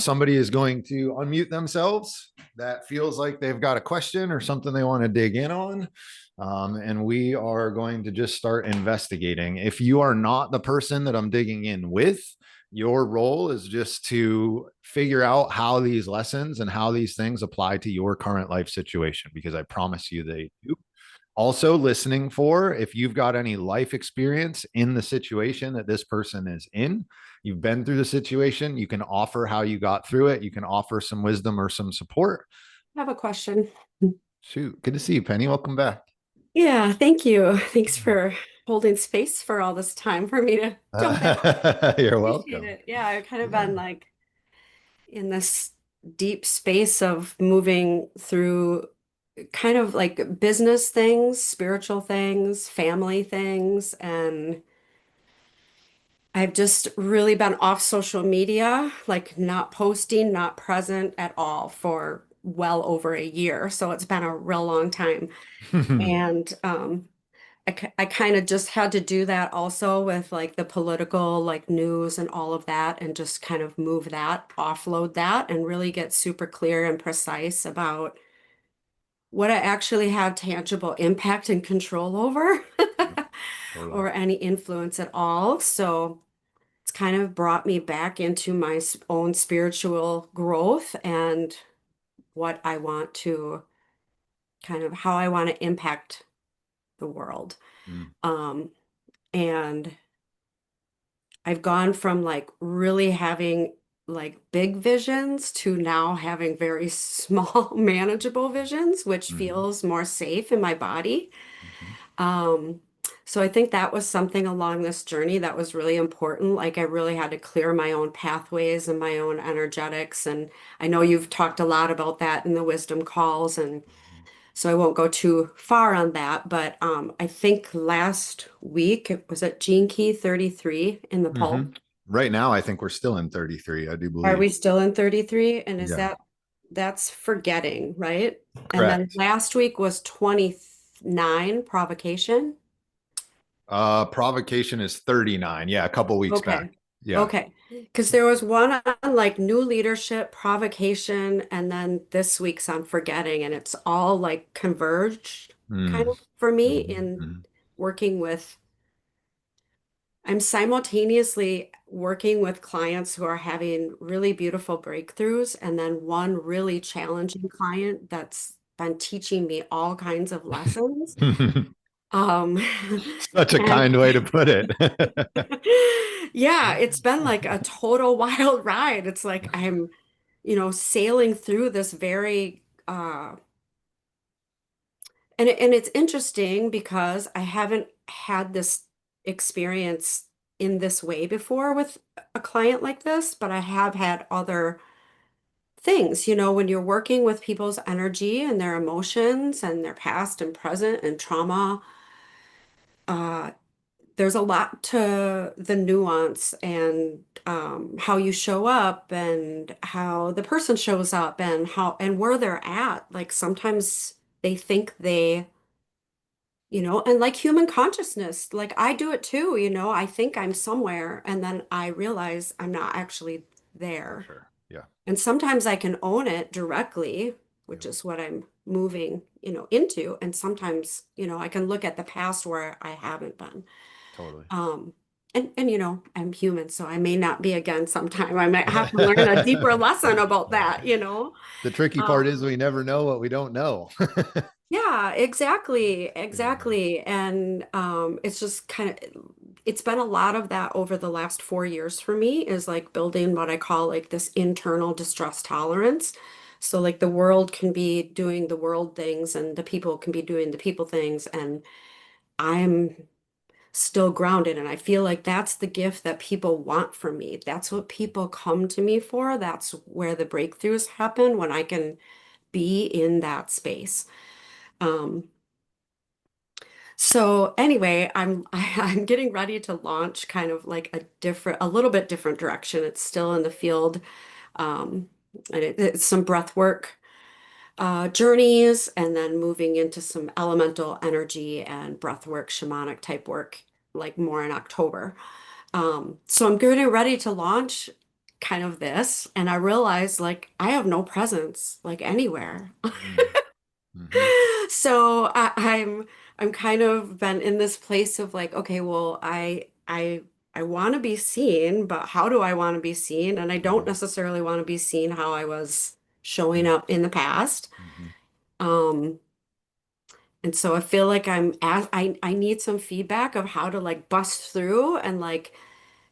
Somebody is going to unmute themselves that feels like they've got a question or something they want to dig in on. And we are going to just start investigating. If you are not the person that I'm digging in with, your role is just to figure out how these lessons and how these things apply to your current life situation, because I promise you they do. Also, listening for if you've got any life experience in the situation that this person is in. You've been through the situation, you can offer how you got through it, you can offer some wisdom or some support. I have a question. Shoot, good to see you, Penny. Welcome back. Yeah, thank you. Thanks for holding space for all this time for me to jump in. You're Appreciate welcome. it. Yeah, I've kind of been Yeah. like in this deep space of moving through kind of like business things, spiritual things, family things, and I've just really been off social media, like not posting, not present at all for well over a year. So it's been a real long time. And I kind of just had to do that also with like the political like news and all of that and just kind of move that, offload that and really get super clear and precise about what I actually have tangible impact and control over Totally. or any influence at all. So it's kind of brought me back into my own spiritual growth and what I want to kind of how I want to impact the world. Mm. Um, and I've gone from like really having like big visions to now having very small, manageable visions, which Mhm. feels more safe in my body. Mhm. Um, so I think that was something along this journey that was really important. Like I really had to clear my own pathways and my own energetics. And I know you've talked a lot about that in the wisdom calls, and so I won't go too far on that. But I think last week, was it Gene Key 33 in the poll? Mhm. Right now, I think we're still in 33, I do Are believe. we still in 33? And is Yeah, that's forgetting, right? And then correct. last week was 29 provocation. Provocation is 39. Yeah, a couple weeks back. Okay. Yeah. Okay. Because there was one on like new leadership, provocation, and then this week's on forgetting, and it's all like converged kind Mm. of for me Mhm. in Mhm. working with, I'm simultaneously working with clients who are having really beautiful breakthroughs, and then one really challenging client that's been teaching me all kinds of lessons. Um, Such a and kind way to put it. yeah, it's been like a total wild ride. It's like I'm, sailing through this very and it's interesting because I haven't had this experience in this way before with a client like this, but I have had other things, when you're working with people's energy and their emotions and their past and present and trauma, uh, there's a lot to the nuance and how you show up and how the person shows up and how and where they're at. Like sometimes they think and like human consciousness, like I do it too, I think I'm somewhere and then I realize I'm not actually For there. sure. Yeah. And sometimes I can own it directly, Yeah. which is what I'm moving, into. And sometimes, I can look at the past where I haven't been. Totally. Um, and I'm human, so I may not be again sometime. I might have to learn a deeper lesson about that. The tricky part is Um, we never know what we don't know. yeah, exactly, Yeah. exactly. And it's just kind of it's been a lot of that over the last 4 years for me is like building what I call like this internal distress tolerance. So like the world can be doing the world things and the people can be doing the people things and I'm still grounded. And I feel like that's the gift that people want from me. That's what people come to me for. That's where the breakthroughs happen when I can be in that space. Um, so anyway, I'm getting ready to launch kind of like a little bit different direction. It's still in the field, um, and it's some breath work journeys, and then moving into some elemental energy and breath work, shamanic type work, like more in October. So I'm getting ready to launch. kind of this, and I realized like I have no presence like anywhere. Mm-hmm. So I'm kind of been in this place of like, okay, well, I want to be seen, but how do I want to be seen? And I don't Mm-hmm. necessarily want to be seen how I was showing up in the past. Mm-hmm. Um, and so I feel like I need some feedback of how to like bust through and like,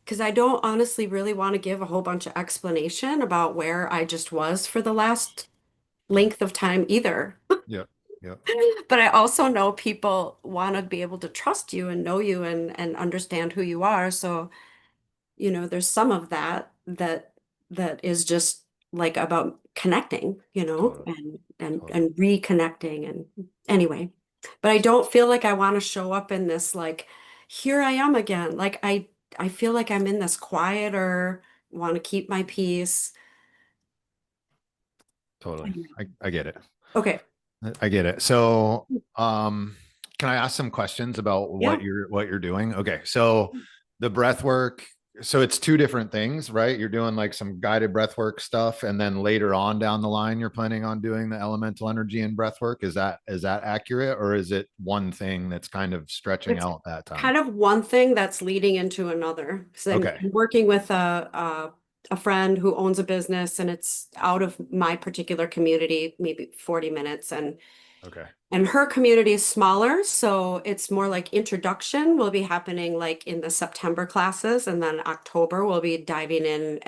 because I don't honestly really want to give a whole bunch of explanation about where I just was for the last Yeah. length of time either. Yeah. Yeah. But I also know people want to be able to trust you and know you and understand who you are. So, there's some of that is just like about connecting, Totally. and Totally. reconnecting and anyway. But I don't feel like I want to show up in this like here I am again. Like I feel like I'm in this quieter, want to keep my peace. Totally. I get it. Okay. I get it. So, um, can I ask some questions about Yeah. what you're doing? Okay. So the breath work, so it's two different things, right? You're doing like some guided breath work stuff, and then later on down the line, you're planning on doing the elemental energy and breath work. Is that accurate, or is it one thing that's kind of stretching It's out that time? kind of one thing that's leading into another. Because I'm Okay. working with a friend who owns a business, and it's out of my particular community, maybe 40 minutes, Okay. and her community is smaller, so it's more like introduction will be happening like in the September classes, and then October we'll be diving in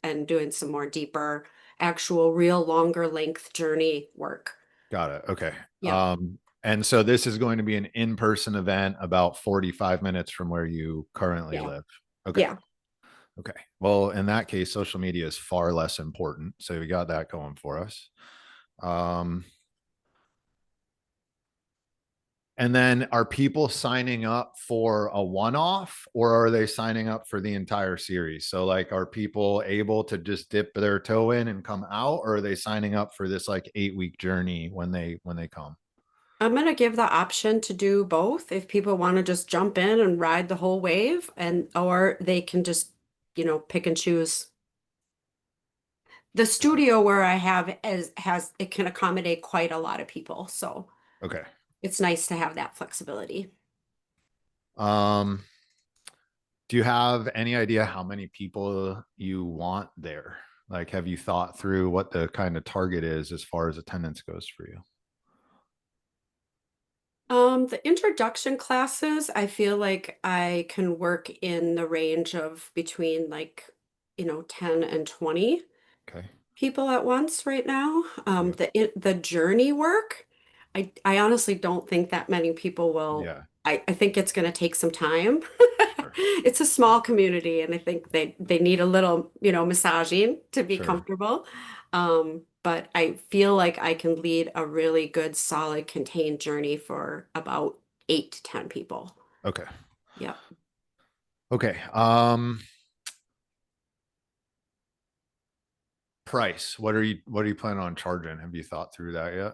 and doing some more deeper, actual, real longer length journey work. Got it. Okay. Yep. And so this is going to be an in-person event about 45 minutes from where you currently Yeah. live. Okay. Yeah. Okay. Well, in that case, social media is far less important. So we got that going for us. Um, and then are people signing up for a one-off, or are they signing up for the entire series? So like, are people able to just dip their toe in and come out, or are they signing up for this like 8-week journey when they come? I'm gonna give the option to do both if people want to just jump in and ride the whole wave and or they can just, pick and choose. The studio where I have has it can accommodate quite a lot of people, so Okay. it's nice to have that flexibility. Um, do you have any idea how many people you want there? Like, have you thought through what the kind of target is as far as attendance goes for you? The introduction classes, I feel like I can work in the range of between like, 10 and 20 Okay. people at once right now. Yeah. The journey work, I honestly don't think that many people will. Yeah. I think it's going to take some time. Sure. It's a small community, and I think they need a little, massaging to be Sure. comfortable. But I feel like I can lead a really good, solid, contained journey for about 8 to 10 people. Okay. Yep. Okay. Price. What are you planning on charging? Have you thought through that yet?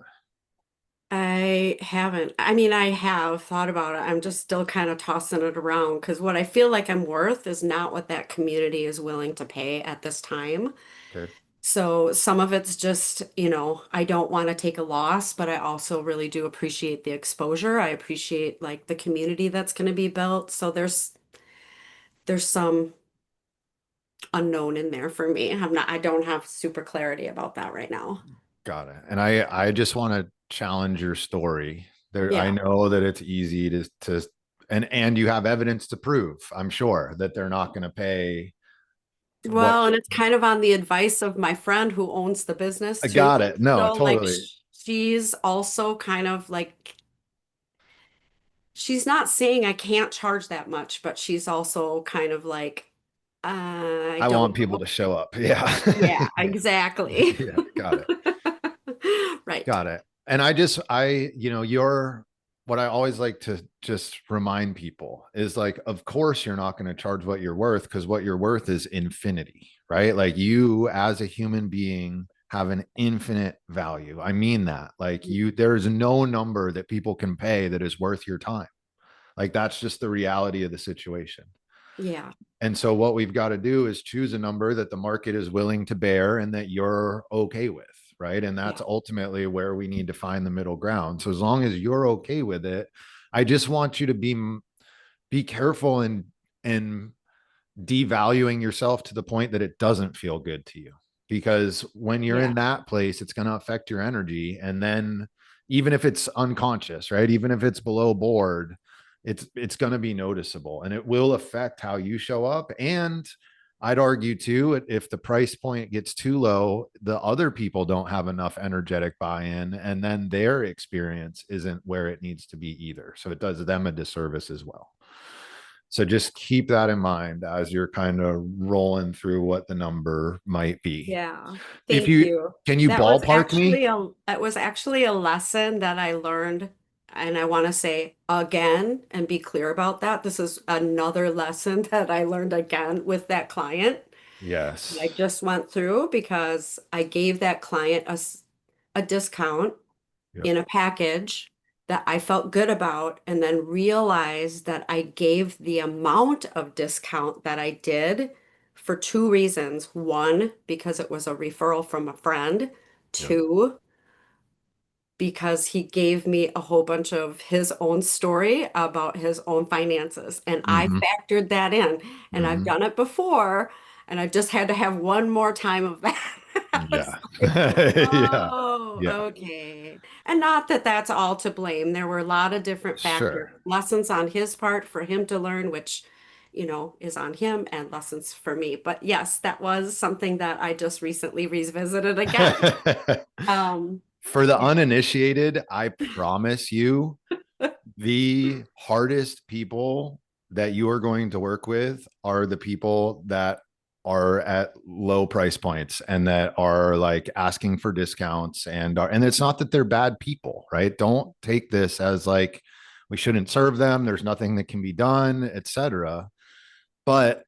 I haven't. I mean, I have thought about it. I'm just still kind of tossing it around because what I feel like I'm worth is not what that community is willing to pay at this time. Okay. So some of it's just, I don't want to take a loss, but I also really do appreciate the exposure. I appreciate like the community that's going to be built. So there's some unknown in there for me. I don't have super clarity about that right now. Got it. And I just want to challenge your story. There, I Yeah. know that it's easy to and you have evidence to prove, I'm sure, that they're not going to pay what Well, and it's kind of on the advice of my friend who owns the business I too. got it. No, Like totally. she's also kind of like she's not saying I can't charge that much, but she's also kind of like I I don't want people know. to show up. Yeah. Yeah, Yeah. exactly. Yeah. Got it. Right. Got it. And you're what I always like to just remind people is like, of course, you're not going to charge what you're worth because what you're worth is infinity, right? Like you as a human being have an infinite value. I mean that. Like there's no number that people can pay that is worth your time. Like that's just the reality of the situation. Yeah. And so what we've got to do is choose a number that the market is willing to bear and that you're okay with, right? And that's Yeah. ultimately where we need to find the middle ground. So as long as you're okay with it, I just want you to be careful and devaluing yourself to the point that it doesn't feel good to you. Because when you're Yeah. in that place, it's going to affect your energy. And then even if it's unconscious, right? Even if it's below board, it's going to be noticeable and it will affect how you show up. And I'd argue too, if the price point gets too low, the other people don't have enough energetic buy-in, and then their experience isn't where it needs to be either. So it does them a disservice as well. So just keep that in mind as you're kind of rolling through what the number might be. Yeah. If Thank you you. can you ballpark me? That was actually a lesson that I learned, and I want to say again and be clear about that. This is another lesson that I learned again with that client that I Yes. just went through because I gave that client a discount Yep. in a package that I felt good about, and then realized that I gave the amount of discount that I did for two reasons. One, because it was a referral from a friend. Yep. Two, because he gave me a whole bunch of his own story about his own finances. And I Mm-hmm. factored that in. And I've Mm-hmm. done it before. And I just had to have one more time of that. I was Yeah. like, Yeah. oh, Yeah. okay. And not that that's all to blame. There were a lot of different factors, Sure. lessons on his part for him to learn, which, is on him, and lessons for me. But yes, that was something that I just recently revisited again. Um, For the yeah. uninitiated, I promise you, the hardest people that you are going to work with are the people that are at low price points and that are like asking for discounts and it's not that they're bad people, right? Don't take this as like we shouldn't serve them, there's nothing that can be done, etc. But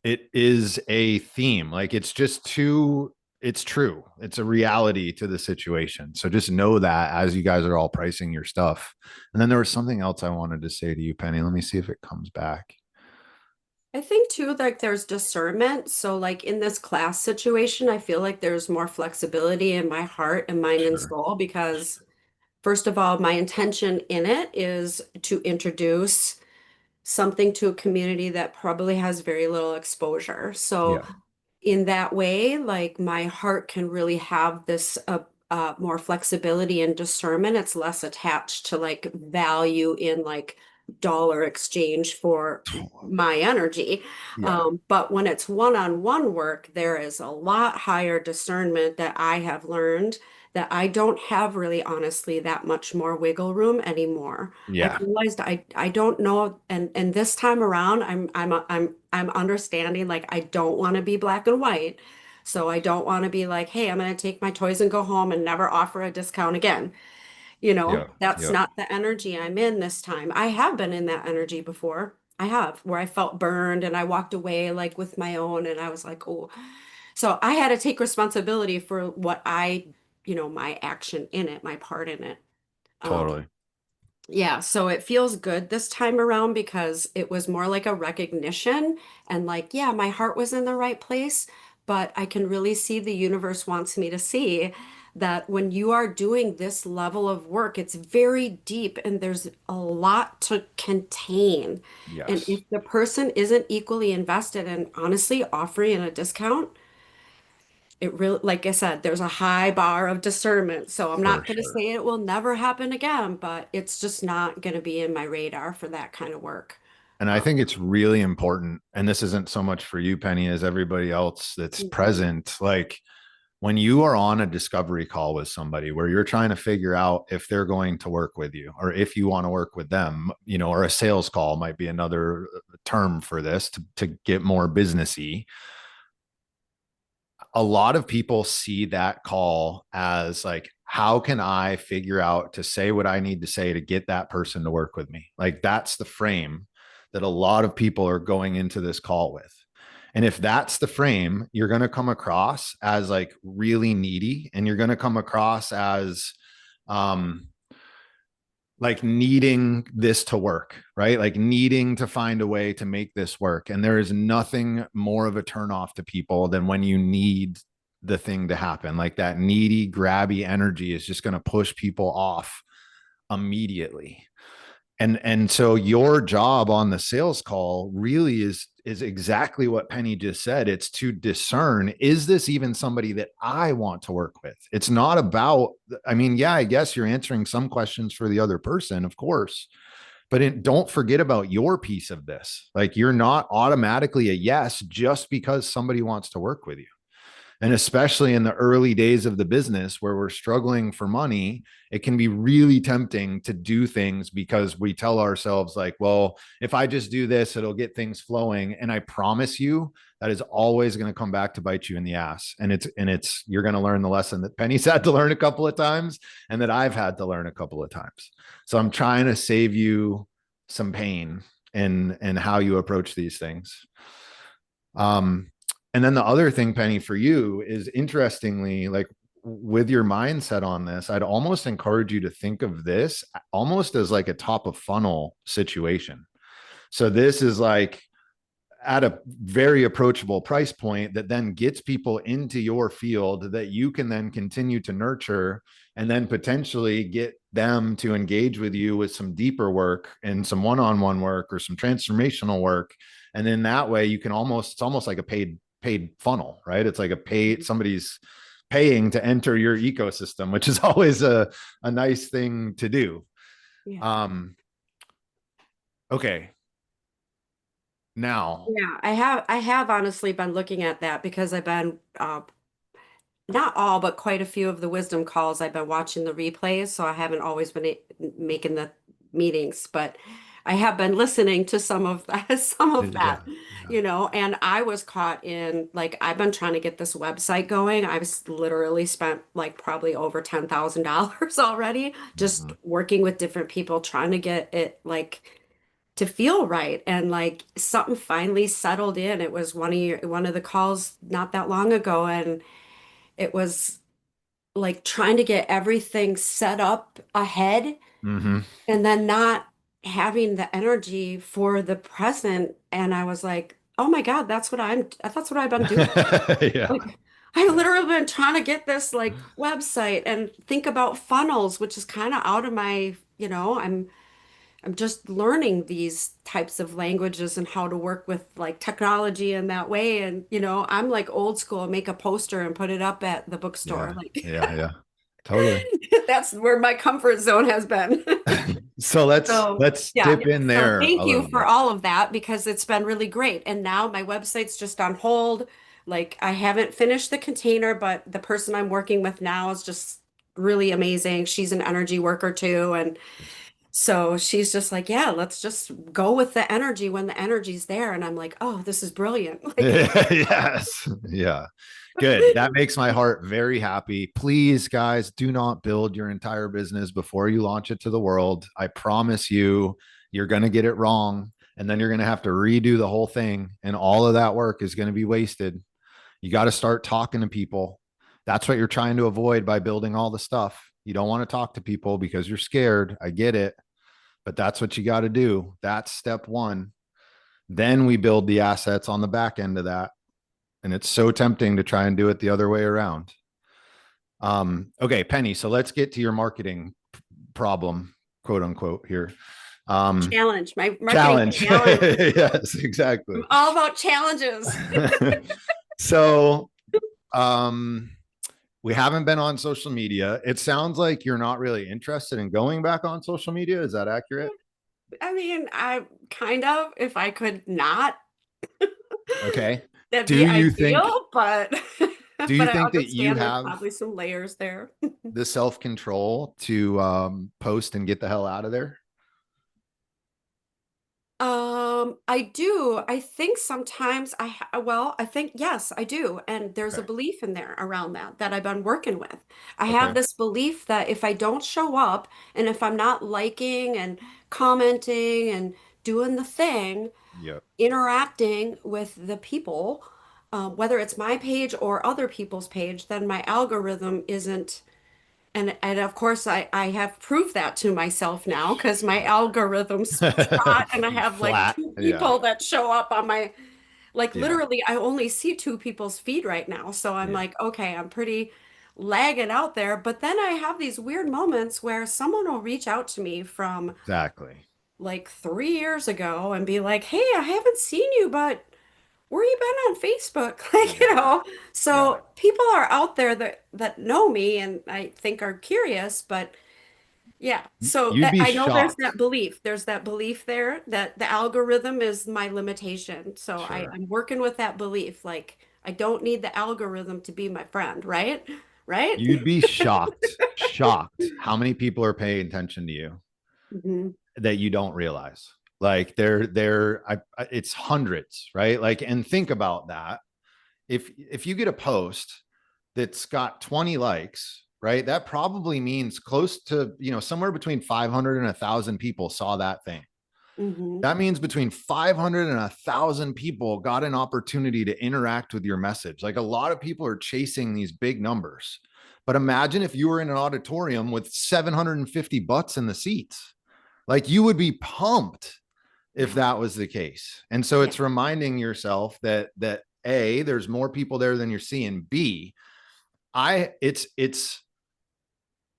it is a theme. Like it's just too, it's true. It's a reality to the situation. So just know that as you guys are all pricing your stuff. And then there was something else I wanted to say to you, Penny. Let me see if it comes back. I think too, like there's discernment. So, like in this class situation, I feel like there's more flexibility in my heart and mind and Sure. soul because, first of all, my intention in it is to introduce something to a community that probably has very little exposure. So, Yeah. in that way, like my heart can really have this more flexibility and discernment. It's less attached to like value in like dollar exchange for my energy. Yeah. But when it's one-on-one work, there is a lot higher discernment that I have learned that I don't have really honestly that much more wiggle room anymore. I've Yeah. realized I don't know, and this time around I'm understanding like I don't want to be black and white. So I don't want to be like, hey, I'm going to take my toys and go home and never offer a discount again. Yeah. That's Yeah. not the energy I'm in this time. I have been in that energy before. I have, where I felt burned and I walked away like with my own and I was like, oh. So I had to take responsibility for what my action in it, my part in it. Um, Totally. yeah, so it feels good this time around because it was more like a recognition and like, yeah, my heart was in the right place, but I can really see the universe wants me to see that when you are doing this level of work, it's very deep and there's a lot to contain. And Yes. if the person isn't equally invested and honestly offering a discount, it really, like I said, there's a high bar of discernment. So I'm For not going to sure. say it will never happen again, but it's just not going to be in my radar for that kind of work. And I think it's really important. And this isn't so much for you, Penny, as everybody else that's Mhm. present. Like when you are on a discovery call with somebody where you're trying to figure out if they're going to work with you or if you want to work with them, or a sales call might be another term for this to get more businessy. A lot of people see that call as like, how can I figure out to say what I need to say to get that person to work with me? Like, that's the frame that a lot of people are going into this call with. And if that's the frame, you're going to come across as like really needy and you're going to come across as, um, like needing this to work, right? Like needing to find a way to make this work. And there is nothing more of a turnoff to people than when you need the thing to happen. Like that needy, grabby energy is just going to push people off immediately. And so your job on the sales call really is exactly what Penny just said. It's to discern, is this even somebody that I want to work with? It's not about, I mean, yeah, I guess you're answering some questions for the other person, of course, but don't forget about your piece of this. Like you're not automatically a yes just because somebody wants to work with you. And especially in the early days of the business where we're struggling for money, it can be really tempting to do things because we tell ourselves, like, well, if I just do this, it'll get things flowing. And I promise you, that is always going to come back to bite you in the ass. And you're going to learn the lesson that Penny's had to learn a couple of times and that I've had to learn a couple of times. So I'm trying to save you some pain in how you approach these things. Um, and then the other thing, Penny, for you is interestingly, like with your mindset on this, I'd almost encourage you to think of this almost as like a top of funnel situation. So this is like at a very approachable price point that then gets people into your field that you can then continue to nurture and then potentially get them to engage with you with some deeper work and some one-on-one work or some transformational work. And then that way you can it's almost like a paid funnel, right? It's like a paid, somebody's paying to enter your ecosystem, which is always a nice thing to do. Yeah. Um, okay. Now, Yeah, I have honestly been looking at that because I've been not all, but quite a few of the wisdom calls. I've been watching the replays, so I haven't always been making the meetings, but I have been listening to some of that, some of yeah, that, yeah. and I was caught in like I've been trying to get this website going. I've literally spent like probably over $10,000 already just Mhm. working with different people trying to get it like to feel right. And like something finally settled in. It was one of the calls not that long ago, and it was like trying to get everything set up ahead Mhm. and then not having the energy for the present. And I was like, oh my God, that's what I've been doing. Yeah. Like I've Yeah. literally been trying to get this like website and think about funnels, which is kind of out of my, I'm just learning these types of languages and how to work with like technology in that way. And, I'm like old school, make a poster and put it up at the bookstore. Yeah. Like Yeah. Yeah. Totally. that's where my comfort zone has been. So So, let's yeah. dip in So there a thank you little for bit. all of that because it's been really great. And now my website's just on hold. Like I haven't finished the container, but the person I'm working with now is just really amazing. She's an energy worker too. And so she's just like, yeah, let's just go with the energy when the energy's there. And I'm like, oh, this is brilliant. Like, Yes. Yeah. Good. That makes my heart very happy. Please, guys, do not build your entire business before you launch it to the world. I promise you, you're going to get it wrong. And then you're going to have to redo the whole thing. And all of that work is going to be wasted. You got to start talking to people. That's what you're trying to avoid by building all the stuff. You don't want to talk to people because you're scared. I get it. But that's what you got to do. That's step one. Then we build the assets on the back end of that. And it's so tempting to try and do it the other way around. Okay, Penny. So let's get to your marketing problem, quote unquote, here. challenge, my marketing Challenge. challenge. Yes, exactly. I'm all about challenges. So, um, we haven't been on social media. It sounds like you're not really interested in going back on social media. Is that accurate? I mean, I kind of, if I could not, Okay. that'd Do be you think ideal, but do you but I think that you understand there's have probably some layers there. the self-control to post and get the hell out of there? I do. I think sometimes I think yes, I do. And there's a Okay. belief in there around that I've been working with. I have Okay. this belief that if I don't show up and if I'm not liking and commenting and doing the thing, Yep. interacting with the people, whether it's my page or other people's page, then my algorithm isn't And of course I have proved that to myself now because my algorithm's shot and I have like Flat. two Yeah. people that show up on my, like Yeah. literally I only see two people's feed right now. So I'm Yeah. like, okay, I'm pretty lagging out there. But then I have these weird moments where someone will reach out to me from Exactly. like 3 years ago and be like, hey, I haven't seen you, but where you been on Facebook? Like, Yeah. Yeah. so people are out there that know me and I think are curious, but yeah. So You'd be I know there's shocked. that belief. There's that belief there that the algorithm is my limitation. So Sure. I'm working with that belief. Like I don't need the algorithm to be my friend, right? Right? You'd be shocked how many people are paying attention to you Hmm. that you don't realize. Like it's hundreds, right? Like, and think about that. If you get a post that's got 20 likes, right? That probably means close to, somewhere between 500 and 1,000 people saw that thing. Hmm. That means between 500 and 1,000 people got an opportunity to interact with your message. Like, a lot of people are chasing these big numbers. But imagine if you were in an auditorium with 750 butts in the seats. Like, you would be pumped if Yeah. that was the case. And so Yeah. it's reminding yourself that A, there's more people there than you're seeing. B, I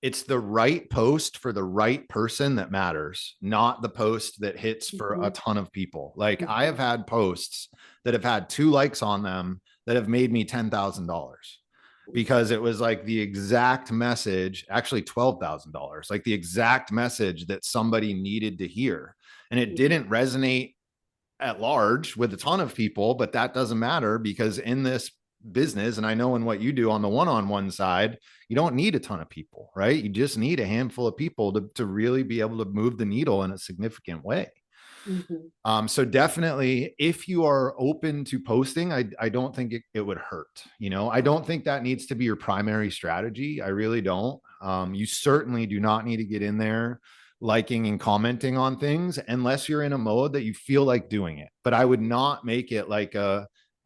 it's the right post for the right person that matters, not the post that hits for a Hmm. ton of people. Like, I Hmm. have had posts that have had 2 likes on them that have made me $10,000 because it was like the exact message, actually $12,000, like the exact message that somebody needed to hear. And it didn't resonate at large with a ton of people, but that doesn't matter because in this business, and I know in what you do on the one-on-one side, you don't need a ton of people, right? You just need a handful of people to really be able to move the needle in a significant way. Hmm. So definitely, if you are open to posting, I don't think it would hurt. I don't think that needs to be your primary strategy. I really don't. You certainly do not need to get in there liking and commenting on things unless you're in a mode that you feel like doing it. But I would not make it like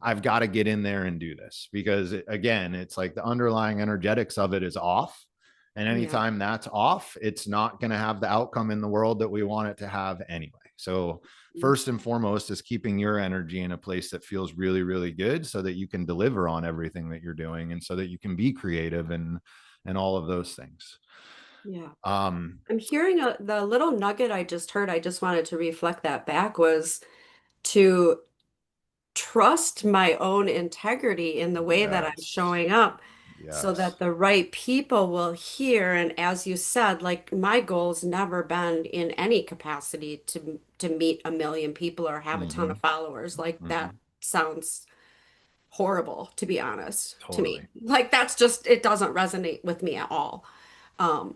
I've got to get in there and do this because again, it's like the underlying energetics of it is off. And Yeah. anytime that's off, it's not going to have the outcome in the world that we want it to have anyway. So first and foremost is keeping your energy in a place that feels really, really good so that you can deliver on everything that you're doing and so that you can be creative and all of those things. Yeah. Um, I'm hearing the little nugget I just heard. I just wanted to reflect that back was to trust my own integrity in the way that I'm yes, showing up so yes. that the right people will hear. And as you said, like my goal's never been in any capacity to meet 1 million people or have a ton of Mm-hmm, followers. Like mm-hmm. that sounds horrible, to be honest, to me. Totally. Like that's just, it doesn't resonate with me at all. Um,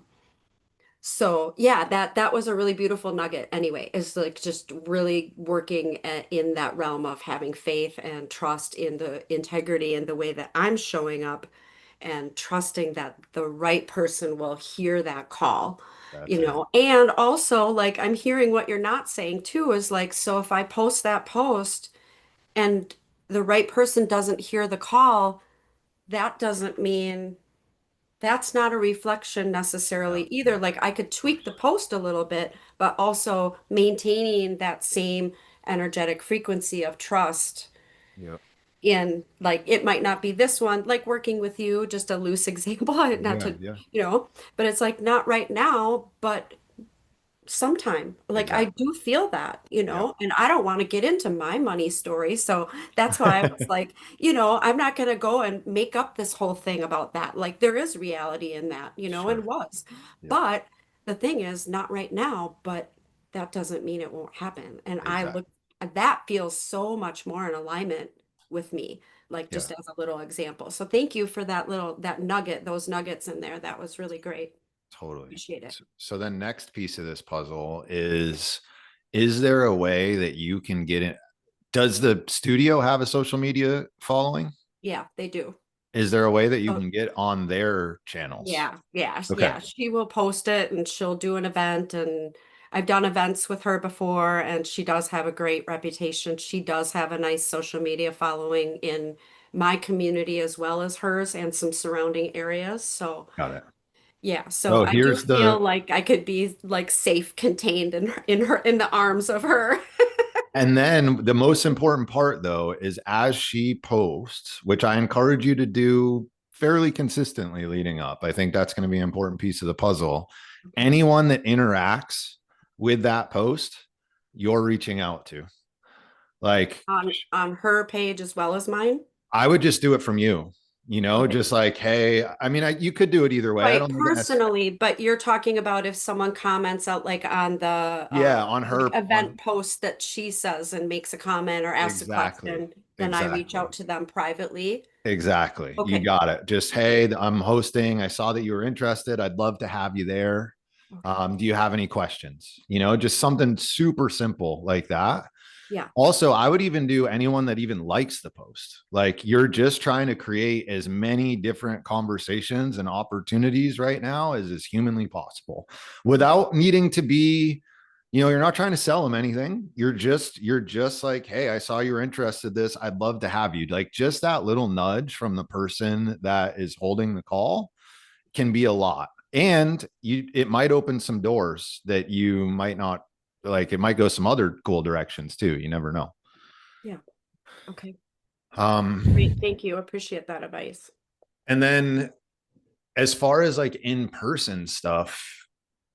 so yeah, that was a really beautiful nugget anyway, is like just really working in that realm of having faith and trust in the integrity and the way that I'm showing up and trusting that the right person will hear that call, That's it. And also like I'm hearing what you're not saying too is like, so if I post that post and the right person doesn't hear the call, that doesn't mean that's not a reflection Yeah, necessarily either. yeah, Like I could of tweak the course. post a little bit, but also maintaining that same energetic frequency of trust Yeah, in like it might not be this one, like working with you, just a loose example, not yeah, to, yeah. but it's like not right now, but sometime. Like I Exactly. do feel that, Yeah. and I don't want to get into my money story. So that's why I was like, I'm not going to go and make up this whole thing about that. Like there is reality in that, and Sure. was. Yep. But the thing is, not right now, but that doesn't mean it won't happen. And Exactly. that feels so much more in alignment with me, like Yeah. just as a little example. So thank you for that nugget, those nuggets in there. That was really great. Totally. Appreciate it. So the next piece of this puzzle is there a way that you can get in? Does the studio have a social media following? Yeah, they do. Is there a way that you Oh, can get on their channels? yeah, yeah, Okay. yeah. She will post it and she'll do an event. And I've done events with her before, and she does have a great reputation. She does have a nice social media following in my community as well as hers and some surrounding areas. So, Got it. Yeah, so So I do here's feel the, like I could be like safe contained in the arms of her. and then the most important part though is as she posts, which I encourage you to do fairly consistently leading up. I think that's going to be an important piece of the puzzle. Okay. Anyone that interacts with that post, you're reaching out to. Like On her page as well as mine. I would just do it from you, Okay. just like, hey, I mean, you could do it either way. I Right, don't think it necessarily, personally, but you're talking about if someone comments out like on the yeah, on like her, event post that she says and makes a comment or asks a exactly, question, then I reach exactly. out to them privately. Exactly. You Okay. got it. Just, Okay. hey, I'm hosting. I saw that you were interested. I'd love to have you there. Okay. Do you have any questions? Just something super simple like that. Yeah. Also, I would even do anyone that even likes the post. Like you're just trying to create as many different conversations and opportunities right now as is humanly possible Okay. without needing to be, you're not trying to sell them anything. You're just like, hey, I saw you were interested in this. I'd love to have you. Like just that little nudge from the person that is holding the call can be a lot. And it might open some doors that you might not like. It might go some other cool directions too. You never know. Yeah. Okay. Great. Um, Thank you. Appreciate that advice. and then as far as like in-person stuff,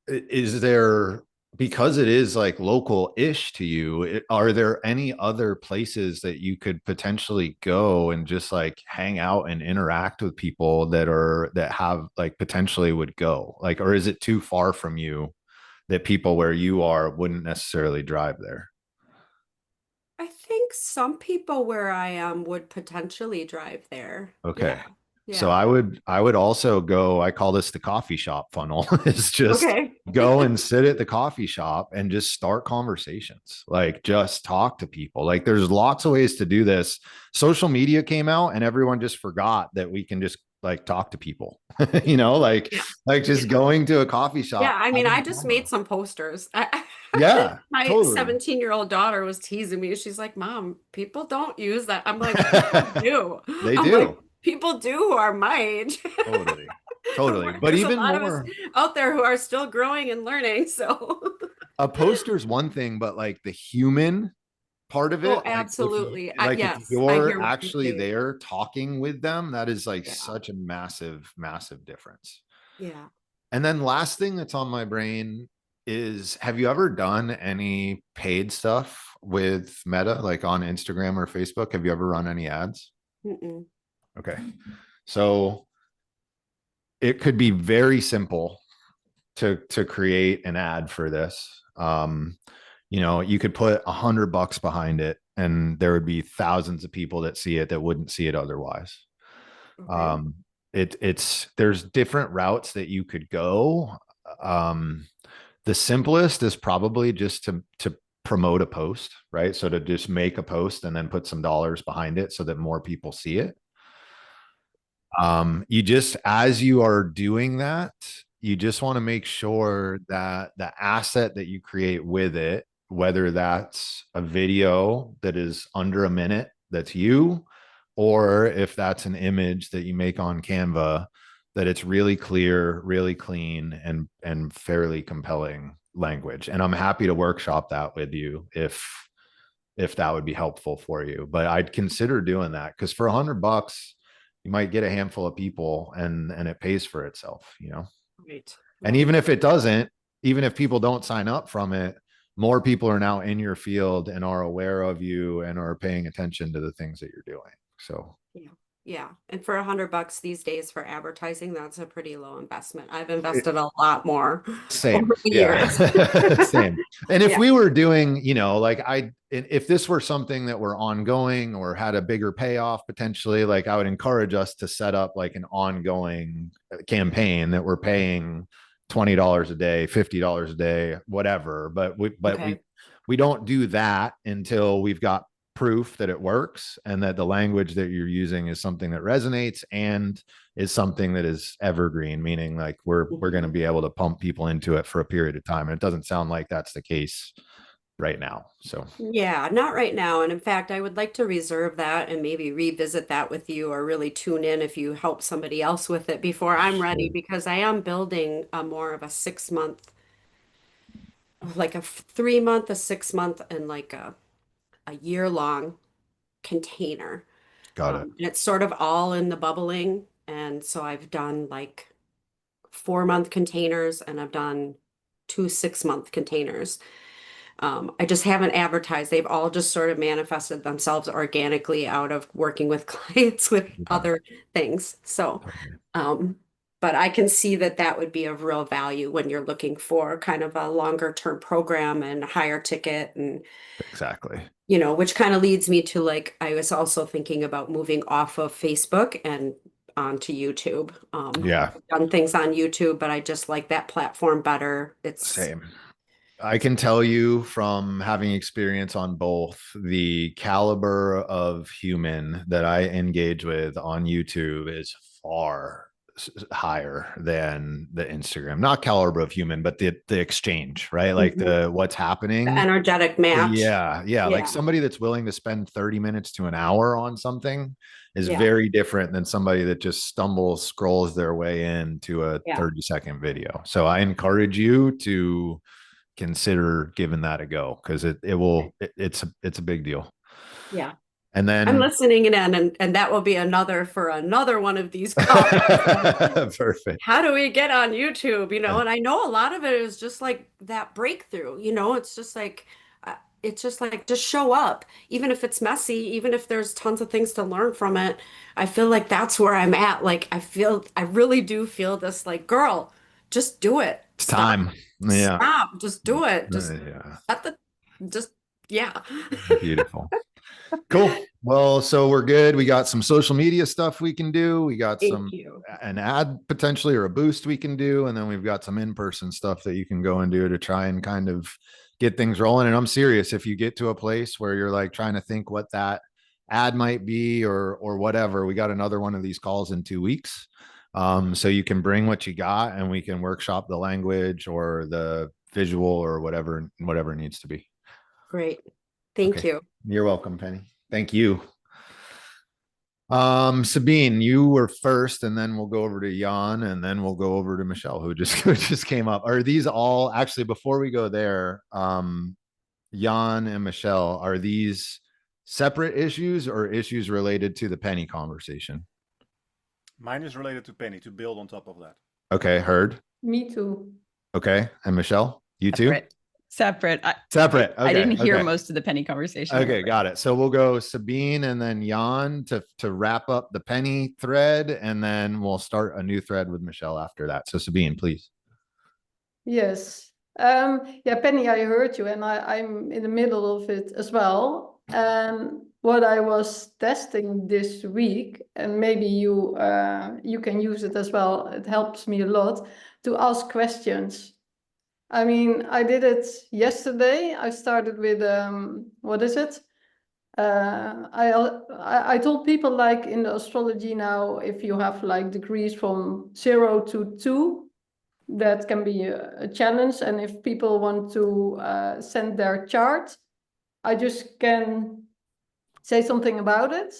is there, because it is like local-ish to you, are there any other places that you could potentially go and just like hang out and interact with people that have like potentially would go like, or is it too far from you that people where you are wouldn't necessarily drive there? I think some people where I am would potentially drive there. Okay. Yeah. So Yeah. I would also go, I call this the coffee shop funnel. It's just Okay. go and sit at the coffee shop and just start conversations. Like just talk to people. Like there's lots of ways to do this. Social media came out and everyone just forgot that we can just like talk to people. you know, like Yeah. like Yeah. just going to a coffee Yeah, shop, I mean, having I a just convo. made some posters. Yeah, My totally. 17-year-old daughter was teasing me. She's like, Mom, people don't use that. I'm like, people do. They I'm like, do. people do who are my age. Totally. Totally. But There's a even lot of us more, out there who are still growing and learning. So, a poster's one thing, but like the human part of oh, it, absolutely. if Yes, I you're hear what you're actually saying. there talking with them, that is like Yeah. such a massive massive difference. Yeah. And then last thing that's on my brain is, have you ever done any paid stuff with Meta, like on Instagram or Facebook? Have you ever run any ads? Mm-mm. Okay, so it could be very simple to create an ad for this. You could put $100 behind it and there would be thousands of people that see it that wouldn't see it otherwise. Okay. um there's different routes that you could go. um the simplest is probably just to promote a post, right? So to just make a post and then put some dollars behind it so that more people see it. You just, as you are doing that, you just want to make sure that the asset that you create with it, whether that's a video that is under a minute, that's you, or if that's an image that you make on Canva, that it's really clear, really clean, and fairly compelling language. And I'm happy to workshop that with you if that would be helpful for you. But I'd consider doing that because for $100, you might get a handful of people and it pays for itself. Right. And Right. even if it doesn't, even if people don't sign up from it, more people are now in your field and are aware of you and are paying attention to the things that you're doing. So Yeah. Yeah. And for $100 these days for advertising, that's a pretty low investment. I've it, invested a lot more same. over the Yeah. years. Same. And if Yeah. we were doing, like if this were something that were ongoing or had a bigger payoff potentially, like I would encourage us to set up like an ongoing campaign that we're paying $20 a day, $50 a day, whatever. But Okay. we don't do that until we've got proof that it works and that the language that you're using is something that resonates and is something that is evergreen, meaning like we're going to Mhm. be able to pump people into it for a period of time. And it doesn't sound like that's the case right now. So Yeah, not right now. And in fact, I would like to reserve that and maybe revisit that with you or really tune in if you help somebody else with it before I'm ready, sure. because I am building a more of a 6 month, like a 3 month, a 6 month, and like a year long container. Got it. And it's sort of all in the bubbling. And so I've done like 4 month containers and I've done two 6 month containers. I just haven't advertised. They've all just sort of manifested themselves organically out of working with clients with Yeah, other things. So, totally. um, but I can see that that would be of real value when you're looking for kind of a longer term program and higher ticket and, Exactly. which kind of leads me to like, I was also thinking about moving off of Facebook and onto YouTube. Yeah, I've done things on YouTube, but I just like that platform better. It's same. I can tell you from having experience on both, the caliber of human that I engage with on YouTube is far higher than the Instagram. Not caliber of human, but the exchange, right? Like Mhm. the what's The happening. energetic match. Yeah, yeah. Like Yeah, somebody that's willing to spend 30 minutes to an hour on something is yeah, very different than somebody that just stumbles, scrolls their way into a yeah, 30-second video. So I encourage you to consider giving that a go, because it's a big deal. yeah. And I'm then listening in, and that will be another for another one of these calls. perfect. How do we get on YouTube? And I know a lot of it is just like that breakthrough, uh, it's just like just show up, even if it's messy, even if there's tons of things to learn from it. I feel like that's where I'm at. Like I really do feel this like, girl, just do it. It's time. Yeah. Stop, just do it. Just Yeah. let the, just, yeah. Beautiful. Cool. Well, so we're good. We got some social media stuff we can do. We got Thank some you. an ad potentially or a boost we can do, and then we've got some in-person stuff that you can go and do to try and kind of get things rolling. And I'm serious, if you get to a place where you're like trying to think what that ad might be or whatever, we got another one of these calls in 2 weeks. So you can bring what you got and we can workshop the language or the visual or whatever it needs to be. Great. Thank Okay. you. You're welcome, Penny. Thank you. Sabine, you were first, and then we'll go over to Jan, and then we'll go over to Michelle, who just who just came up. Are these all actually before we go there? Jan and Michelle, are these separate issues or issues related to the Penny conversation? Mine is related to Penny, to build on top of that. Okay, heard. Me too. Okay, and Michelle, you too? Separate. Separate. Separate. I didn't Okay, hear okay. most of the Penny conversation. Okay, got it. So we'll go Sabine and then Jan to wrap up the Penny thread, and then we'll start a new thread with Michelle after that. So Sabine, please. Yes. Yeah, Penny, I heard you, and I'm in the middle of it as well. And what I was testing this week, and maybe you can use it as well. It helps me a lot to ask questions. I mean, I did it yesterday. I started with what is it? I told people, like in the astrology now, if you have like degrees from 0 to 2, that can be a challenge. And if people want to send their chart, I just can say something about it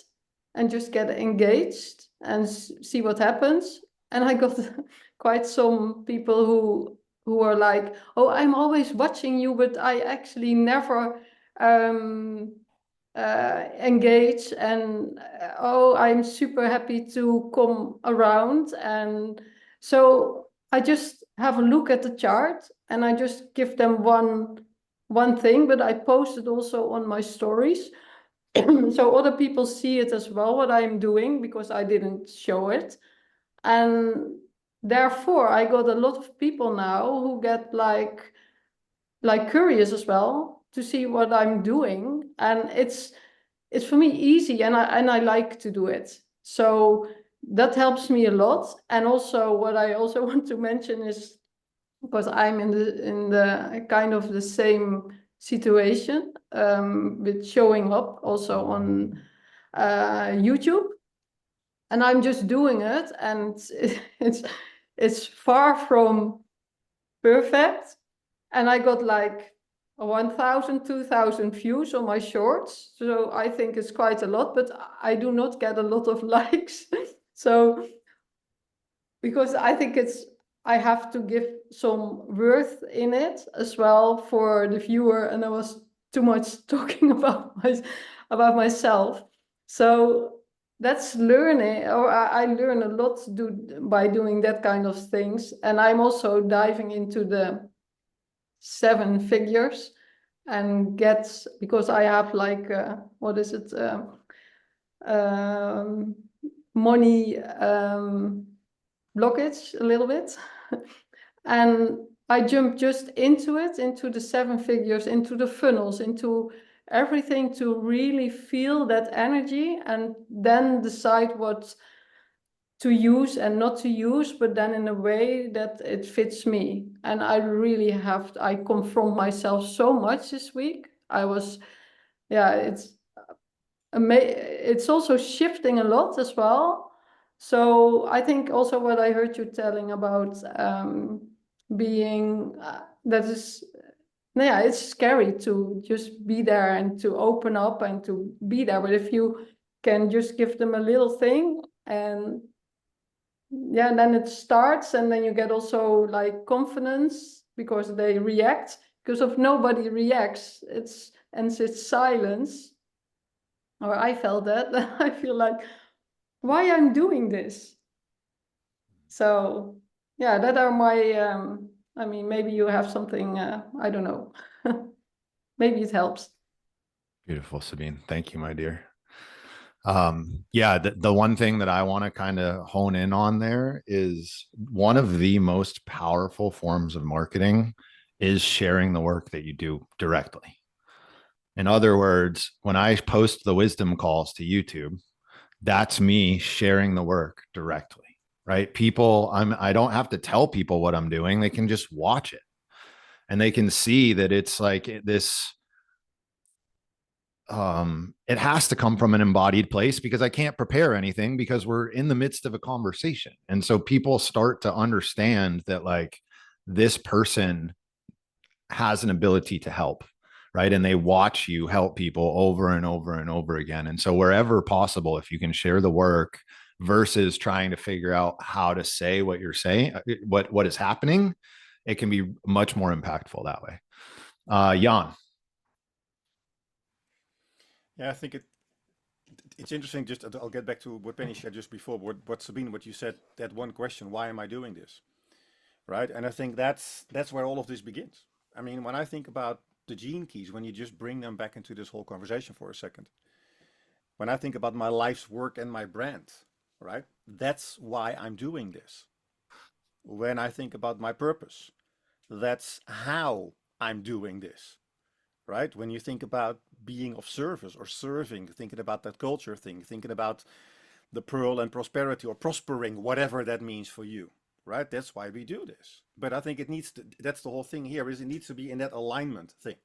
and just get engaged and see what happens. And I got quite some people who are like, oh, I'm always watching you, but I actually never engage. And oh, I'm super happy to come around. And so I just have a look at the chart and I just give them one thing, but I post it also on my stories. So other people see it as well, what I'm doing, because I didn't show it. And therefore I got a lot of people now who get like curious as well to see what I'm doing. And it's for me easy, and I like to do it. So that helps me a lot. And also what I also want to mention is, because I'm in the kind of the same situation with showing up also on YouTube, and I'm just doing it, and it's it's far from perfect. And I got like 1,000, 2,000 views on my shorts. So I think it's quite a lot, but I do not get a lot of likes. So because I think I have to give some worth in it as well for the viewer, and I was too much talking about myself. So that's learning, or I learn a lot by doing that kind of things. And I'm also diving into the 7 figures and because I have like what is it, money blockage a little bit. And I jumped just into the 7 figures, into the funnels, into everything to really feel that energy and then decide what to use and not to use, but then in a way that it fits me. And I really I confront myself so much this week. It's also shifting a lot as well. So I think also what I heard you telling about being that is, yeah, it's scary to just be there and to open up and to be there. But if you can just give them a little thing, and yeah, and then it starts, and then you get also like confidence because they react. Because if nobody reacts, it's silence. Or I felt that. I feel like, why I'm doing this? So yeah, that are my I mean, maybe you have something, I don't know. Maybe it helps. Beautiful, Sabine. Thank you, my dear. Yeah, the one thing that I want to kind of hone in on there is one of the most powerful forms of marketing is sharing the work that you do directly. In other words, when I post the wisdom calls to YouTube, that's me sharing the work directly, right? I don't have to tell people what I'm doing. They can just watch it and they can see that it's like this. It has to come from an embodied place because I can't prepare anything because we're in the midst of a conversation. And so people start to understand that like this person has an ability to help, right? And they watch you help people over and over and over again. And so wherever possible, if you can share the work versus trying to figure out how to say what you're saying, what is happening, it can be much more impactful that way. Jan. Yeah, I think it's interesting. Just I'll get back to what Penny shared just before. What Sabine, what you said. That one question: why am I doing this? Right? And I think that's where all of this begins. I mean, when I think about the gene keys, when you just bring them back into this whole conversation for a second, when I think about my life's work and my brand, right? That's why I'm doing this. When I think about my purpose, that's how I'm doing this, right? When you think about being of service or serving, thinking about that culture thing, thinking about the pearl and prosperity or prospering, whatever that means for you, right? That's why we do this. But I think that's the whole thing here, is it needs to be in that alignment thing.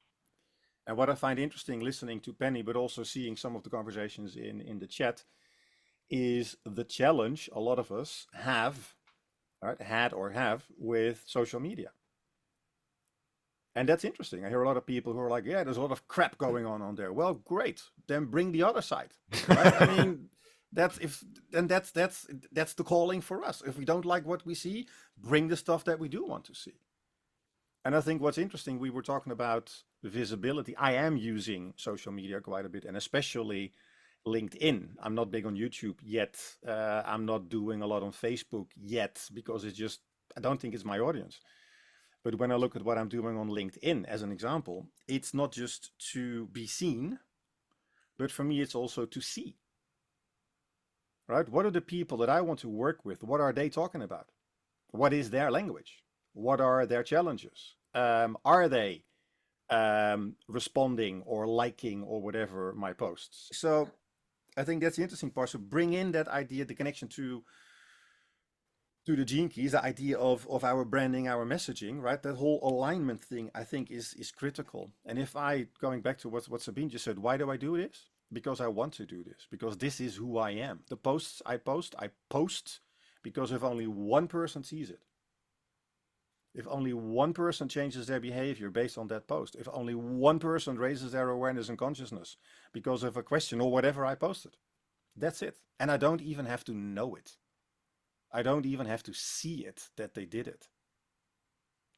And what I find interesting listening to Penny, but also seeing some of the conversations in the chat, is the challenge a lot of us have, right, had or have with social media. And that's interesting. I hear a lot of people who are like, yeah, there's a lot of crap going on there. Well, great. Then bring the other side, right? I mean, that's the calling for us. If we don't like what we see, bring the stuff that we do want to see. And I think what's interesting, we were talking about visibility. I am using social media quite a bit, and especially LinkedIn. I'm not big on YouTube yet. I'm not doing a lot on Facebook yet because I don't think it's my audience. But when I look at what I'm doing on LinkedIn as an example, it's not just to be seen, but for me, it's also to see, right? What are the people that I want to work with? What are they talking about? What is their language? What are their challenges? Are they responding or liking or whatever my posts? So I think that's the interesting part. So bring in that idea, the connection to the gene keys, the idea of our branding, our messaging, right? That whole alignment thing, I think, is critical. And if going back to what Sabine just said, why do I do this? Because I want to do this, because this is who I am. The posts I post because if only one person sees it, If only one person changes their behavior based on that post, if only one person raises their awareness and consciousness because of a question or whatever I posted, that's it. And I don't even have to know it. I don't even have to see it that they did it.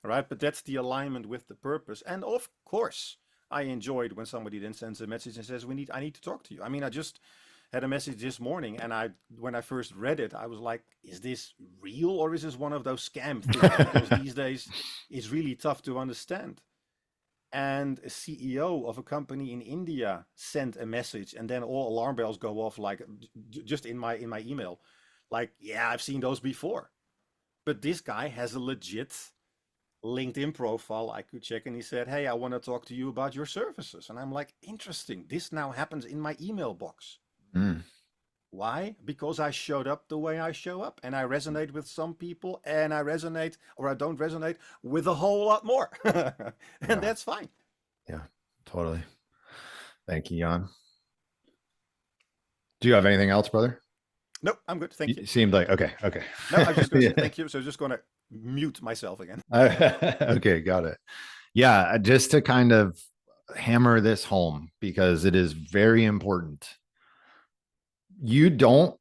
All right, but that's the alignment with the purpose. And of course, I enjoyed when somebody then sends a message and says, I need to talk to you. I mean, I just had a message this morning, and when I first read it, I was like, is this real or is this one of those scam things? Because these days it's really tough to understand. And a CEO of a company in India sent a message, and then all alarm bells go off, like just in my email, like, yeah, I've seen those before. But this guy has a legit LinkedIn profile I could check, and he said, hey, I want to talk to you about your services. And I'm like, interesting, this now happens in my email box. Why? Because I showed up the way I show up, and I resonate with some people, and I resonate, or I don't resonate with a whole lot more. And that's fine. Yeah, totally. Thank you, Jan. Do you have anything else, brother? Nope, I'm good. Thank you. You seemed like, okay. No, I'm just going to say thank you. So just going to mute myself again. Okay, got it. Yeah, just to kind of hammer this home, because it is very important. You don't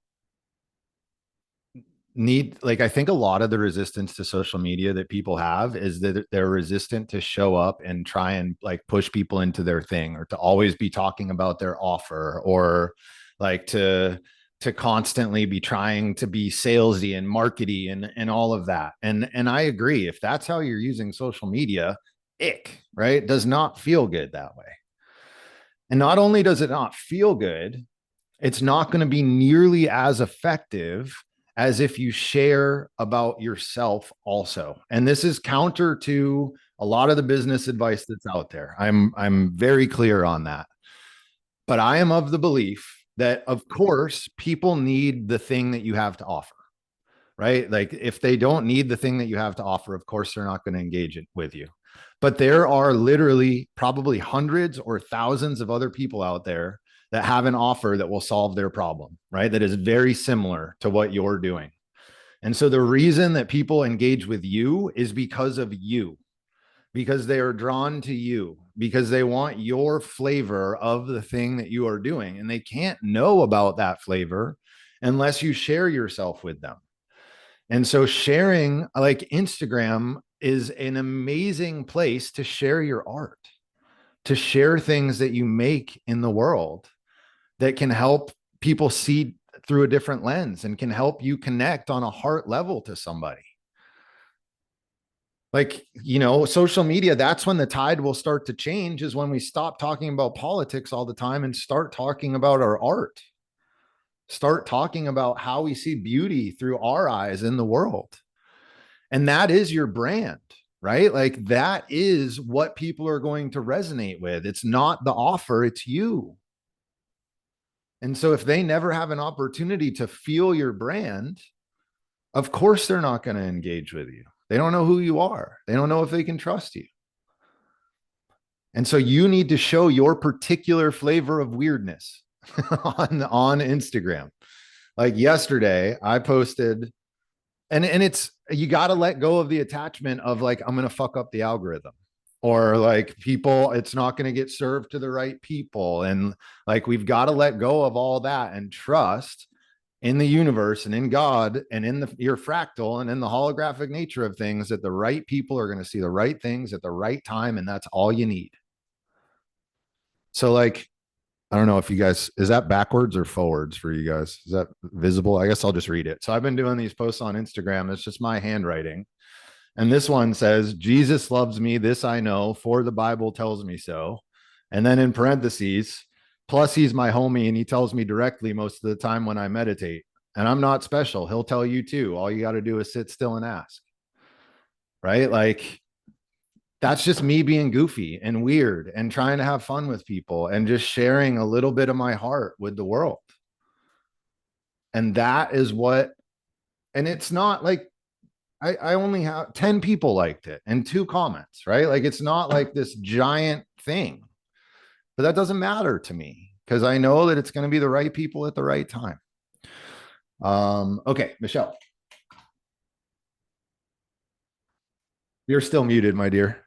need, like, I think a lot of the resistance to social media that people have is that they're resistant to show up and try and like push people into their thing, or to always be talking about their offer, or like to constantly be trying to be salesy and markety and all of that. And I agree, if that's how you're using social media, right? It does not feel good that way. And not only does it not feel good, it's not going to be nearly as effective as if you share about yourself also. And this is counter to a lot of the business advice that's out there. I'm very clear on that. But I am of the belief that, of course, people need the thing that you have to offer, right? Like, if they don't need the thing that you have to offer, of course, they're not going to engage it with you. But there are literally probably hundreds or thousands of other people out there that have an offer that will solve their problem, right? That is very similar to what you're doing. And so the reason that people engage with you is because of you, because they are drawn to you, because they want your flavor of the thing that you are doing. And they can't know about that flavor unless you share yourself with them. And so sharing, like, Instagram is an amazing place to share your art, to share things that you make in the world that can help people see through a different lens and can help you connect on a heart level to somebody. Like, social media, that's when the tide will start to change, is when we stop talking about politics all the time and start talking about our art. Start talking about how we see beauty through our eyes in the world. And that is your brand, right? Like, that is what people are going to resonate with. It's not the offer, it's you. And so if they never have an opportunity to feel your brand, of course they're not going to engage with you. They don't know who you are. They don't know if they can trust you. And so you need to show your particular flavor of weirdness on Instagram. Like yesterday, I posted, and it's, you got to let go of the attachment of like, I'm going to fuck up the algorithm, or like, people, it's not going to get served to the right people. And like, we've got to let go of all that and trust in the universe and in God and in your fractal and in the holographic nature of things, that the right people are going to see the right things at the right time. And that's all you need. So like, I don't know if you guys, is that backwards or forwards for you guys? Is that visible? I guess I'll just read it. So I've been doing these posts on Instagram. It's just my handwriting. And this one says, Jesus loves me. This I know, for the Bible tells me so. And then in parentheses, plus he's my homie and he tells me directly most of the time when I meditate. And I'm not special. He'll tell you too. All you got to do is sit still and ask. Right? Like, that's just me being goofy and weird and trying to have fun with people and just sharing a little bit of my heart with the world. And that is what, and it's not like, I only have 10 people liked it and 2 comments, right? Like, it's not like this giant thing, but that doesn't matter to me because I know that it's going to be the right people at the right time. Okay, Michelle. You're still muted, my dear.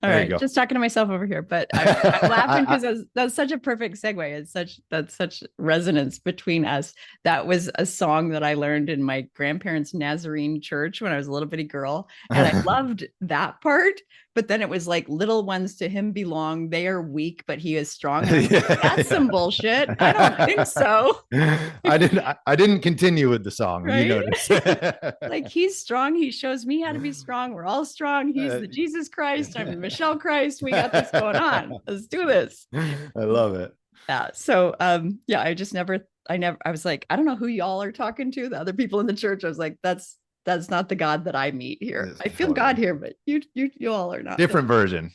All There you right, go. just talking to myself over here, but I'm laughing I- because that's such a perfect segue. That's such resonance between us. That was a song that I learned in my grandparents' Nazarene church when I was a little bitty girl, and I loved that part. But then it was like, "Little ones to him belong; they are weak, but he is strong." And I was like, that's some bullshit. I don't think so. I didn't continue with the song. You Right? noticed. Like, he's strong. He shows me how to be strong. We're all strong. He's the Jesus Christ. I'm the Michelle Christ. We got this going on. Let's do this. I love it. Yeah. So yeah, I was like, I don't know who y'all are talking to, the other people in the church. I was like, that's not the God that I meet here. Yes, I feel totally. God here, but you all are not. Different version.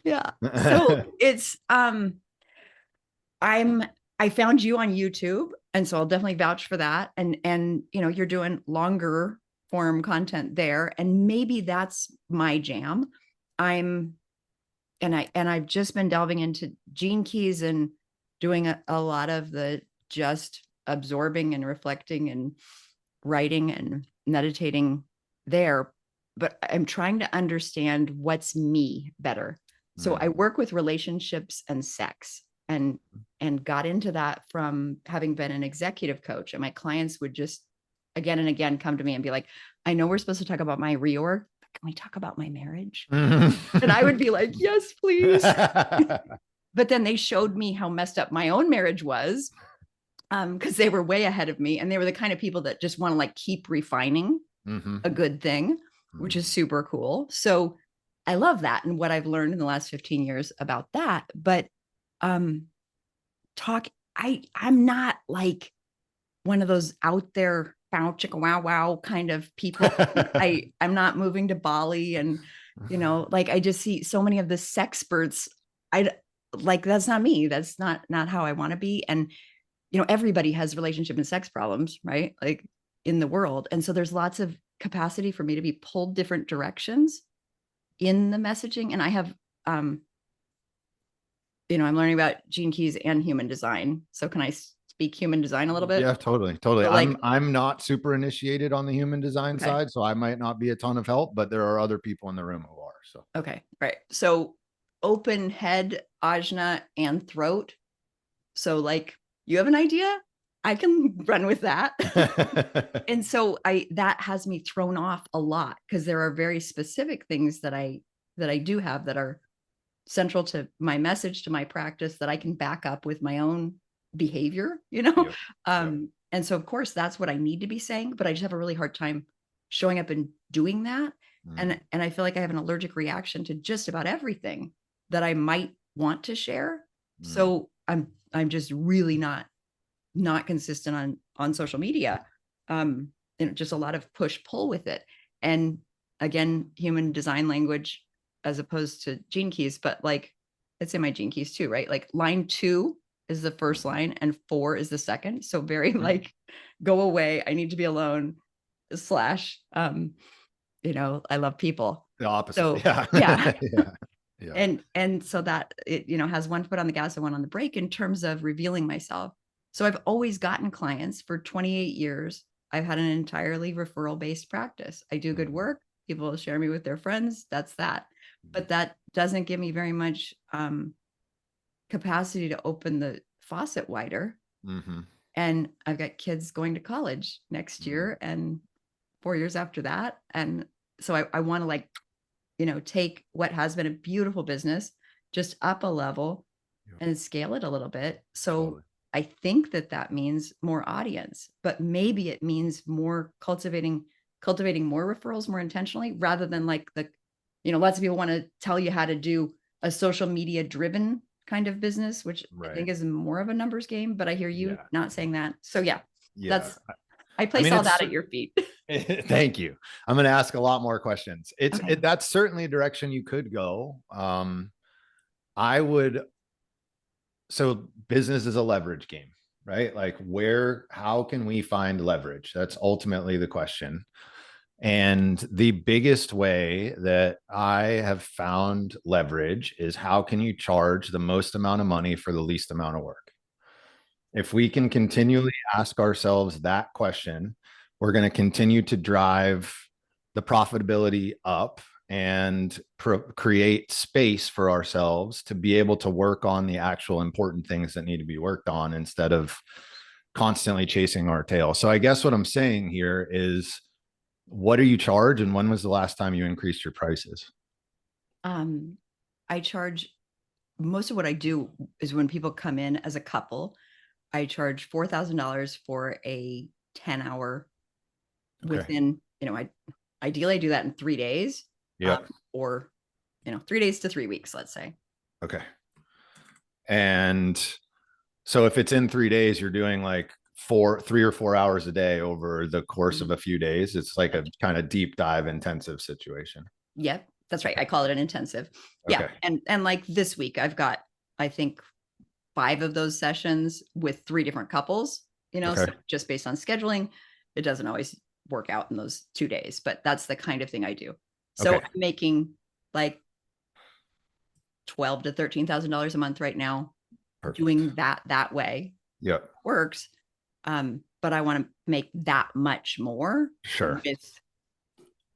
Yeah. So it's I found you on YouTube, and so I'll definitely vouch for that. And you're doing longer form content there, and maybe that's my jam. I've just been delving into Gene Keys and doing a lot of the just absorbing and reflecting and writing and meditating there. But I'm trying to understand what's me better. So I work with relationships and sex, and got into that from having been an executive coach. And my clients would just again and again come to me and be like, I know we're supposed to talk about my reorg, but can we talk about my marriage? And I would be like, yes, please. But then they showed me how messed up my own marriage was, because they were way ahead of me, and they were the kind of people that just want to like keep refining a good thing, which is super cool. So I love that, and what I've learned in the last 15 years about that. But I'm not like one of those out there bow chicka wow wow kind of people. I'm not moving to Bali, and like I just see so many of the sexperts. That's not me. That's not how I want to be. And everybody has relationship and sex problems, right? Like in the world. And so there's lots of capacity for me to be pulled different directions in the messaging. And I have I'm learning about Gene Keys and human design. So can I speak human design a little bit? Yeah, totally. Like, I'm not super initiated on the human design Okay. side, so I might not be a ton of help, but there are other people in the room who are. So Okay, right. So open head, ajna, and throat. So like, you have an idea? I can run with that. And so that has me thrown off a lot, because there are very specific things that I do have that are central to my message, to my practice, that I can back up with my own behavior, Yep. And so of course that's what I need to be saying, but I just have a really hard time showing up and doing that. And I feel like I have an allergic reaction to just about everything that I might want to share. So I'm just really not consistent on social media. Just a lot of push pull with it. And again, human design language as opposed to Gene Keys, but like, it's in my Gene Keys too, right? Like line 2 is the first line and 4 is the second. So very like, go away. I need to be alone / I love people. the opposite. So Yeah. yeah. Yeah. And so that it, has one foot on the gas and one on the brake in terms of revealing myself. So I've always gotten clients for 28 years. I've had an entirely referral based practice. I do good work. People share me with their friends. That's that. But that doesn't give me very much capacity to open the faucet wider. And I've got kids going to college next year and 4 years after that. And so I want to like, take what has been a beautiful business just up a level and scale it a little bit. So Totally. I think that means more audience, but maybe it means more cultivating more referrals more intentionally, rather than like lots of people want to tell you how to do a social media driven kind of business, which I think is more of a numbers game, but I hear you not saying that. So yeah. I place all that at your feet. Thank you. I'm going to ask a lot more questions. Okay. That's certainly a direction you could go. So business is a leverage game, right? Like how can we find leverage? That's ultimately the question. And the biggest way that I have found leverage is, how can you charge the most amount of money for the least amount of work? If we can continually ask ourselves that question, we're going to continue to drive the profitability up, and create space for ourselves to be able to work on the actual important things that need to be worked on instead of constantly chasing our tail. So I guess what I'm saying here is, what do you charge, and when was the last time you increased your prices? I charge, most of what I do is when people come in as a couple, I charge $4,000 for a 10-hour within, ideally I do that in 3 days. Yep. Or, 3 days to 3 weeks, let's say. Okay. And so if it's in 3 days, you're doing like 3 or 4 hours a day over the course of a few days. It's like a kind of deep dive intensive situation. Yep, that's right. I call it an intensive. Yeah. Okay. And like this week, I've got, I think, 5 of those sessions with 3 different couples, Okay. so just based on scheduling, it doesn't always work out in those 2 days, but that's the kind of thing I do. So Okay. I'm making like $12,000 to $13,000 a month right now. Perfect. Doing that way. Yep. Works. But I want to make that much more. Sure.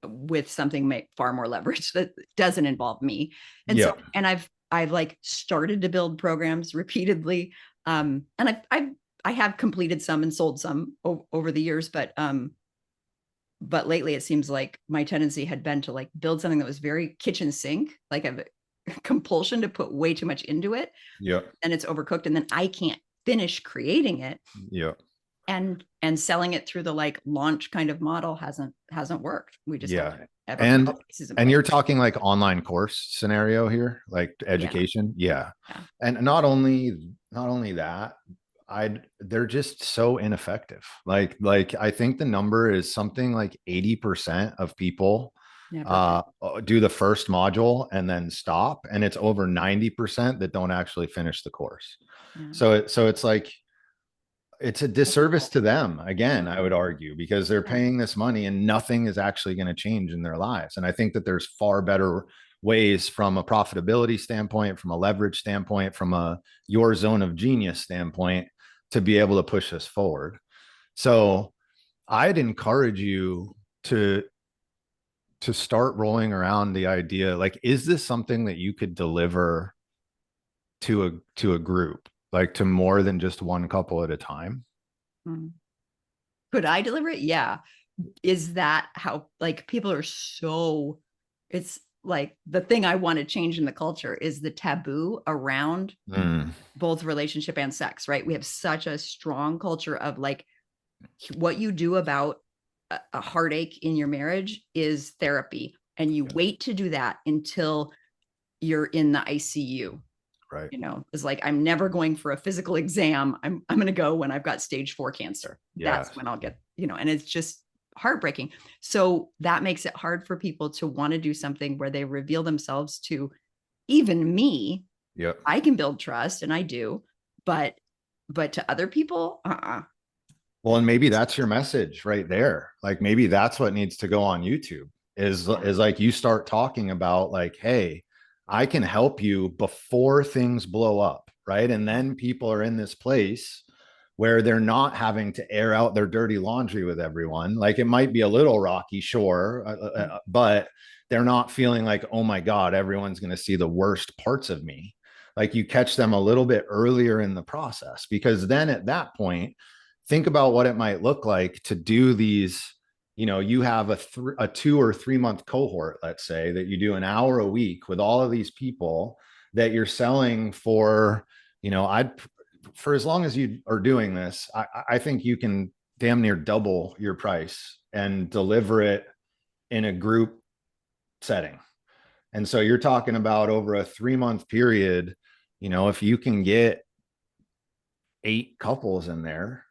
With something far more leverage that doesn't involve me. And Yep. so, and I've like started to build programs repeatedly. And I have completed some and sold some over the years, but lately it seems like my tendency had been to like build something that was very kitchen sink, like a compulsion to put way too much into it. Yep. And it's overcooked, and then I can't finish creating it. Yep. And selling it through the like launch kind of model hasn't worked. We just have and you're talking like online course scenario here, like education. Yeah. And not only that, they're just so ineffective. Like I think the number is something like 80% of people do the first module and then stop, and it's over 90% that don't actually finish the course. So it's like, it's a disservice to them, again, I would argue, because they're paying this money and nothing is actually going to change in their lives. And I think that there's far better ways, from a profitability standpoint, from a leverage standpoint, from your zone of genius standpoint, to be able to push this forward. So I'd encourage you to start rolling around the idea, like, is this something that you could deliver to a group, like to more than just one couple at a time? Could I deliver it? Yeah. Is that how, like, people are so, it's like the thing I want to change in the culture is the taboo around both relationship and sex, right? We have such a strong culture of like, what you do about a heartache in your marriage is therapy. And you wait to do that until you're in the ICU. Right. It's like, I'm never going for a physical exam. I'm going to go when I've got stage 4 cancer. That's when I'll get, and it's just heartbreaking. So that makes it hard for people to want to do something where they reveal themselves to even me. Yep. I can build trust, and I do, but to other people, Well, and maybe that's your message right there. Like, maybe that's what needs to go on YouTube is like, you start talking about like, hey, I can help you before things blow up, right? And then people are in this place where they're not having to air out their dirty laundry with everyone. Like, it might be a little rocky, sure, but they're not feeling like, oh my God, everyone's going to see the worst parts of me. Like, you catch them a little bit earlier in the process, because then at that point, think about what it might look like to do these. You have a 2 or 3 month cohort, let's say, that you do an hour a week with all of these people that you're selling for, for as long as you are doing this, I think you can damn near double your price and deliver it in a group setting. And so you're talking about over a 3-month period, if you can get 8 couples in there,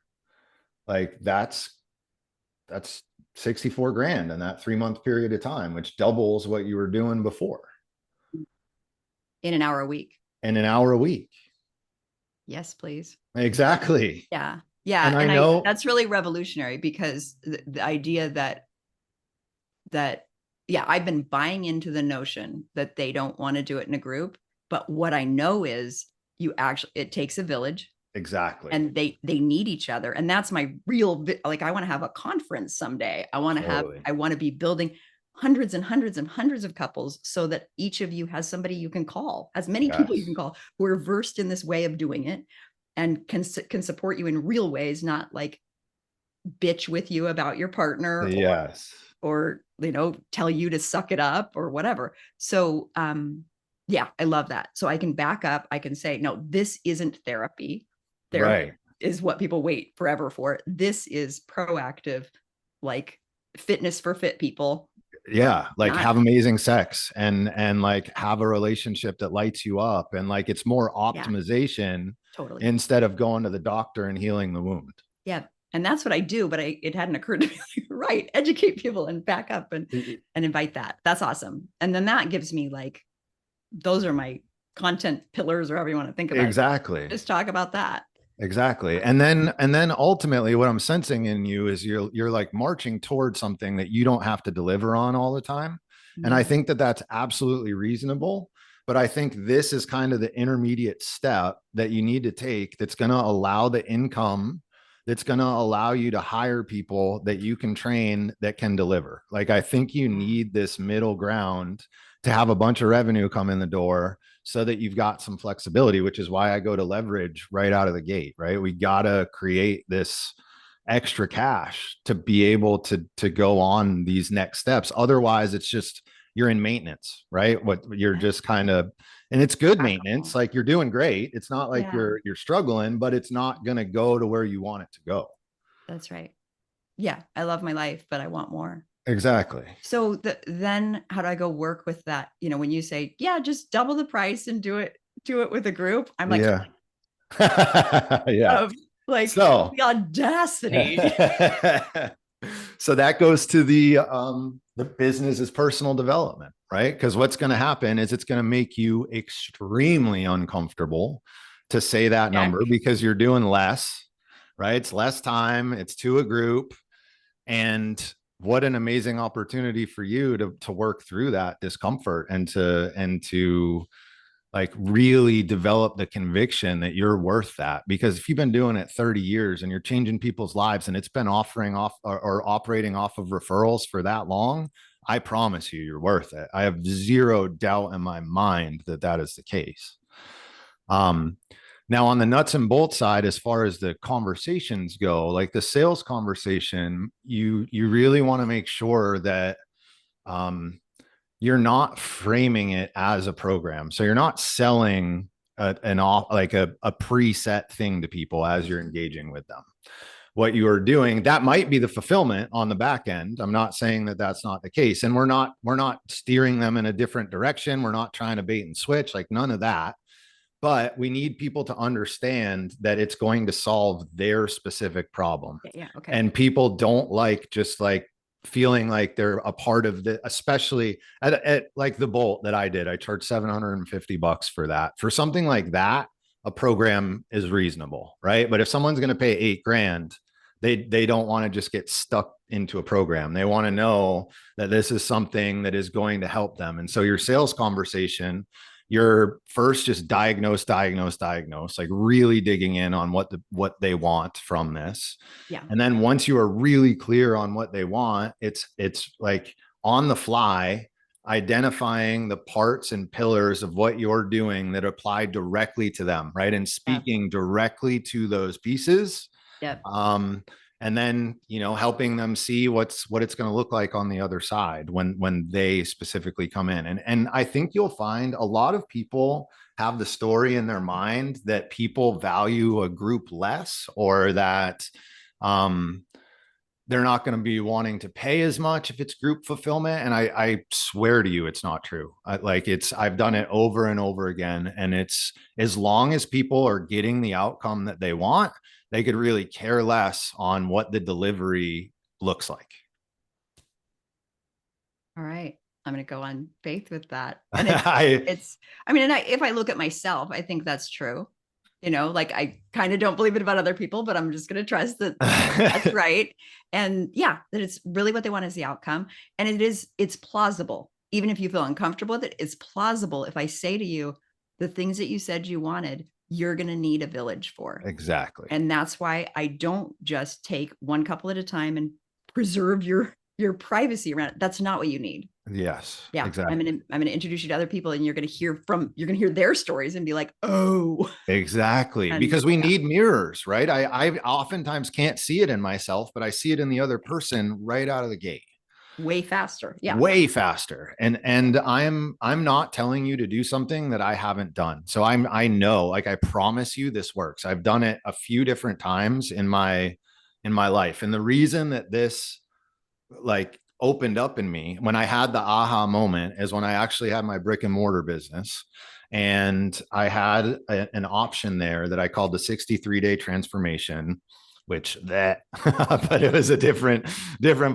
like that's 64 grand in that 3-month period of time, which doubles what you were doing before. in an hour a week. In an hour a week. Yes, please. Exactly. Yeah. Yeah. And I know that's really revolutionary, because the idea that, I've been buying into the notion that they don't want to do it in a group. But what I know is it takes a village. Exactly. And they need each other. And that's my real, like, I want to have a conference someday. I want to be building. hundreds and hundreds and hundreds of couples so that each of you has somebody you can call, as many people you Yes. can call who are versed in this way of doing it and can support you in real ways, not like bitch with you about your partner Yes. or you know, tell you to suck it up or whatever. So yeah, I love that. So I can back up, I can say, no, this isn't therapy. Therapy Right. is what people wait forever for. This is proactive, like fitness for fit people. Yeah, like Not- have amazing sex and like have a relationship that lights you up, and like it's more optimization Totally. instead of going to the doctor and healing the wound. Yeah. And that's what I do, but it hadn't occurred to me, right? Educate people and back up and invite that. That's awesome. And then that gives me like, those are my content pillars or however you want to think about Exactly. it. Just talk about that. Exactly. And then ultimately what I'm sensing in you is you're like marching towards something that you don't have to deliver on all the time. And I think that that's absolutely reasonable. But I think this is kind of the intermediate step that you need to take that's going to allow the income, that's going to allow you to hire people that you can train that can deliver. Like, I think you need this middle ground to have a bunch of revenue come in the door so that you've got some flexibility, which is why I go to leverage right out of the gate, right? We got to create this extra cash to be able to go on these next steps. Otherwise, it's just, you're in maintenance, right? What you're just kind of, and it's good maintenance. Like, you're doing great. It's not like you're struggling, but it's not going to go to where you want it to go. That's right. Yeah. I love my life, but I want more. Exactly. So then how do I go work with that? You know, when you say, yeah, just double the price and do it with a group. I'm like, yeah. Yeah. Like So the audacity. So that goes to the business is personal development, right? Because what's going to happen is it's going to make you extremely uncomfortable to say that number because you're doing less, right? It's less time, it's to a group. And what an amazing opportunity for you to work through that discomfort and to like really develop the conviction that you're worth that. Because if you've been doing it 30 years and you're changing people's lives and it's been offering off or operating off of referrals for that long, I promise you, you're worth it. I have zero doubt in my mind that that is the case. Now on the nuts and bolts side, as far as the conversations go, like the sales conversation, you really want to make sure that, you're not framing it as a program. So you're not selling a preset thing to people as you're engaging with them. What you are doing, that might be the fulfillment on the back end. I'm not saying that that's not the case. And we're not steering them in a different direction. We're not trying to bait and switch, like none of that. But we need people to understand that it's going to solve their specific problem. Yeah. Okay. And people don't like just like feeling like they're a part of the, especially at like the Bolt that I did. I charged $750 for that. For something like that, a program is reasonable, right? But if someone's going to pay $8,000, they don't want to just get stuck into a program. They want to know that this is something that is going to help them. And so your sales conversation, you're first just diagnose, like really digging in on what they want from this. Yeah. And then once you are really clear on what they want, it's like on the fly, identifying the parts and pillars of what you're doing that apply directly to them, right? And speaking directly to those pieces. Yep. And then, helping them see what it's going to look like on the other side when they specifically come in. And I think you'll find a lot of people have the story in their mind that people value a group less, or that they're not going to be wanting to pay as much if it's group fulfillment. And I swear to you, it's not true. I've done it over and over again. And it's, as long as people are getting the outcome that they want, they could really care less on what the delivery looks like. All right. I'm going to go on faith with that. And if I look at myself, I think that's true. Like I kind of don't believe it about other people, but I'm just going to trust that that's right. And yeah, that it's really what they want is the outcome. And it's plausible. Even if you feel uncomfortable with it, it's plausible. If I say to you, the things that you said you wanted, you're going to need a village for. Exactly. And that's why I don't just take one couple at a time and preserve your your privacy around it. That's not what you need. Yes, Yeah. exactly. I'm gonna introduce you to other people, and you're gonna hear their stories and be like, oh. Exactly. And Because we yeah, need mirrors, right? I oftentimes can't see it in myself, but I see it in the other person right out of the gate. way faster. Yeah. Way faster. And I'm not telling you to do something that I haven't done. So I know, like, I promise you this works. I've done it a few different times in my life. And the reason that this like opened up in me when I had the aha moment is when I actually had my brick and mortar business. And I had an option there that I called the 63-day transformation, which that, but it was a different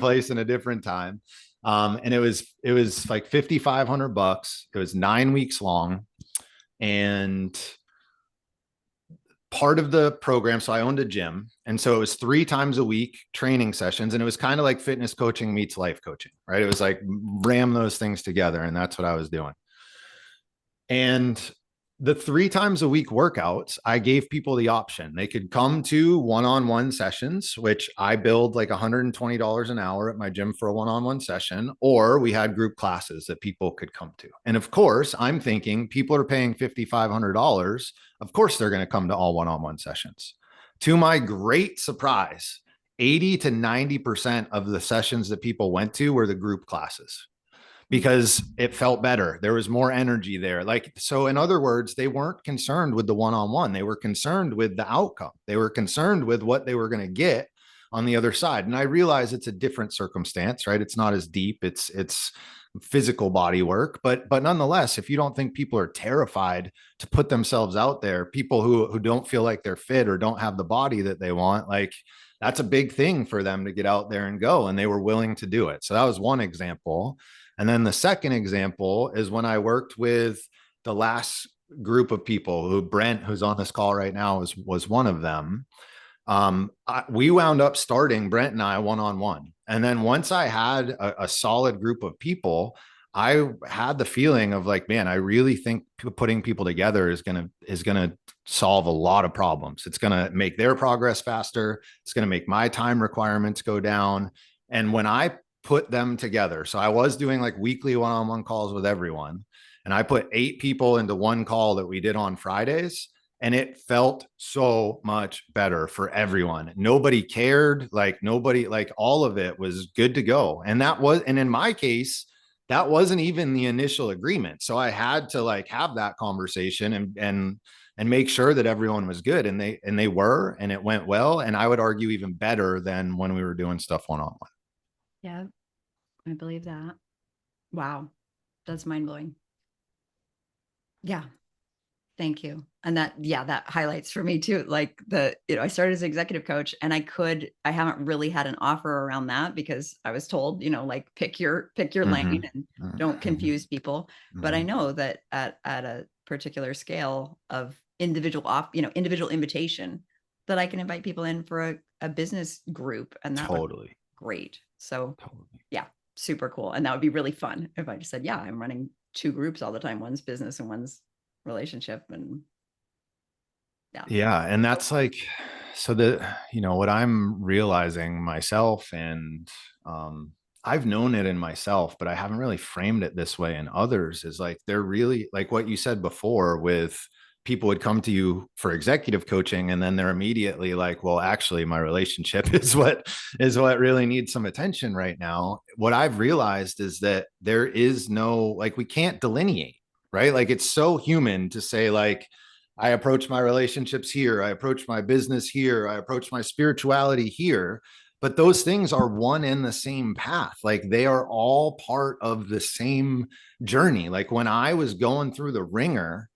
place and a different time. And it was like $5,500. It was 9 weeks long. And part of the program, so I owned a gym, and so it was 3 times a week training sessions, and it was kind of like fitness coaching meets life coaching, right? It was like ram those things together, and that's what I was doing. And the 3 times a week workouts, I gave people the option. They could come to one-on-one sessions, which I billed like $120 an hour at my gym for a one-on-one session, or we had group classes that people could come to. And of course, I'm thinking people are paying $5,500. Of course, they're going to come to all one-on-one sessions. To my great surprise, 80 to 90% of the sessions that people went to were the group classes, because it felt better. There was more energy there. Like, so in other words, they weren't concerned with the one-on-one. They were concerned with the outcome. They were concerned with what they were going to get on the other side. And I realize it's a different circumstance, right? It's not as deep. It's physical body work, but nonetheless, if you don't think people are terrified to put themselves out there, people who don't feel like they're fit or don't have the body that they want, like, that's a big thing for them to get out there and go. And they were willing to do it. So that was one example. And then the second example is when I worked with the last group of people, who Brent, who's on this call right now, was one of them. We wound up starting, Brent and I, one-on-one. And then once I had a solid group of people, I had the feeling of like, man, I really think putting people together is gonna solve a lot of problems. It's gonna make their progress faster. It's gonna make my time requirements go down. And when I put them together, so I was doing like weekly one-on-one calls with everyone, and I put 8 people into one call that we did on Fridays, and it felt so much better for everyone. Nobody cared, like nobody, like all of it was good to go. And in my case, that wasn't even the initial agreement. So I had to like have that conversation and make sure that everyone was good, and they were, and it went well. And I would argue even better than when we were doing stuff one-on-one. Yeah, I believe that. Wow. That's mind blowing. Yeah. Thank you. And that highlights for me too. Like I started as an executive coach, and I haven't really had an offer around that, because I was told, like pick your lane and don't confuse people. But I know that at a particular scale of individual invitation, that I can invite people in for a business group, and that Totally. Great. So Totally. yeah, super cool. And that would be really fun if I just said, yeah, I'm running 2 groups all the time. One's business and one's relationship. And yeah. And that's like, so what I'm realizing myself, and I've known it in myself, but I haven't really framed it this way in others, is like, they're really like what you said before, with people would come to you for executive coaching, and then they're immediately like, well, actually my relationship is what really needs some attention right now. What I've realized is that there is no, like, we can't delineate, right? Like, it's so human to say like, I approach my relationships here, I approach my business here, I approach my spirituality here. But those things are one and the same path. Like, they are all part of the same journey. Like, when I was going through the ringer,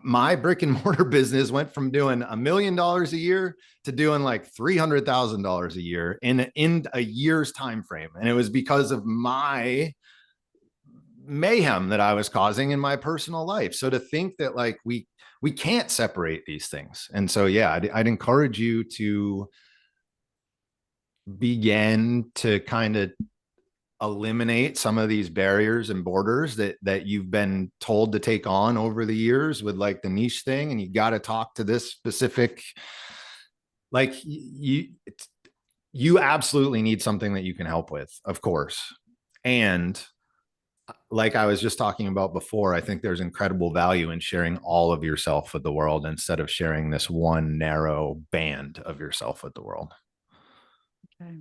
my brick and mortar business went from doing $1 million a year to doing like $300,000 a year in a year's time frame. And it was because of my mayhem that I was causing in my personal life. So to think that like we can't separate these things. And so, yeah, I'd encourage you to begin to kind of eliminate some of these barriers and borders that you've been told to take on over the years with like the niche thing. And you got to talk to this specific, like you absolutely need something that you can help with, of course. And like I was just talking about before, I think there's incredible value in sharing all of yourself with the world instead of sharing this one narrow band of yourself with the world. Okay,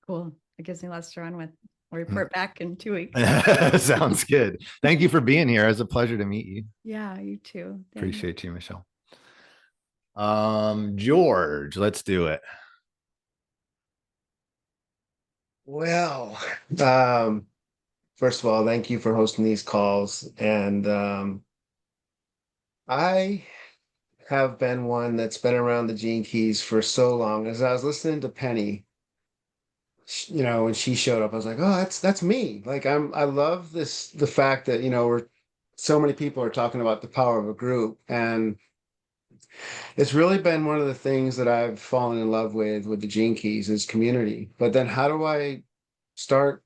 cool. It gives me lots to run with. I'll report back in 2 weeks. Sounds good. Thank you for being here. It was a pleasure to meet you. Yeah, you too. Thanks. Appreciate you, Michelle. George, let's do it. Well, first of all, thank you for hosting these calls. And I have been one that's been around the Gene Keys for so long. As I was listening to Penny, you know, when she showed up, I was like, oh, that's me. Like I love the fact that, you know, we're so many people are talking about the power of a group. And it's really been one of the things that I've fallen in love with the Gene Keys is community. But then how do I start,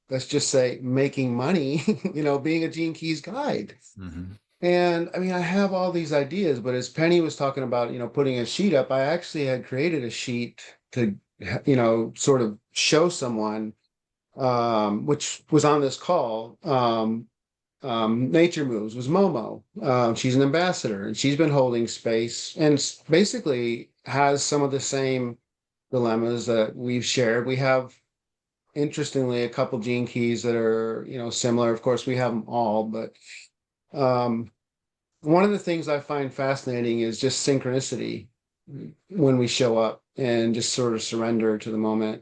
let's just say, making money, you know, being a Gene Keys guide? Mm-hmm. And I mean, I have all these ideas, but as Penny was talking about, you know, putting a sheet up, I actually had created a sheet to, you know, sort of show someone, which was on this call. Nature Moves was Momo. She's an ambassador and she's been holding space and basically has some of the same dilemmas that we've shared. We have, interestingly, a couple Gene Keys that are, you know, similar. Of course, we have them all, but um, one of the things I find fascinating is just synchronicity when we show up and just sort of surrender to the moment.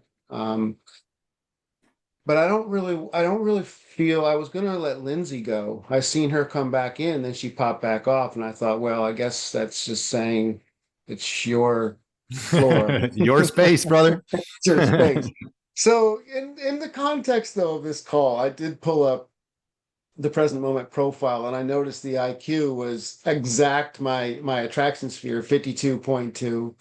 But I don't really feel I was gonna let Lindsay go. I seen her come back in, then she popped back off, and I thought, well, I guess that's just saying it's your floor. Your space, brother. It's your space. So in the context though of this call, I did pull up the present moment profile and I noticed the IQ was exact my attraction sphere 52.2.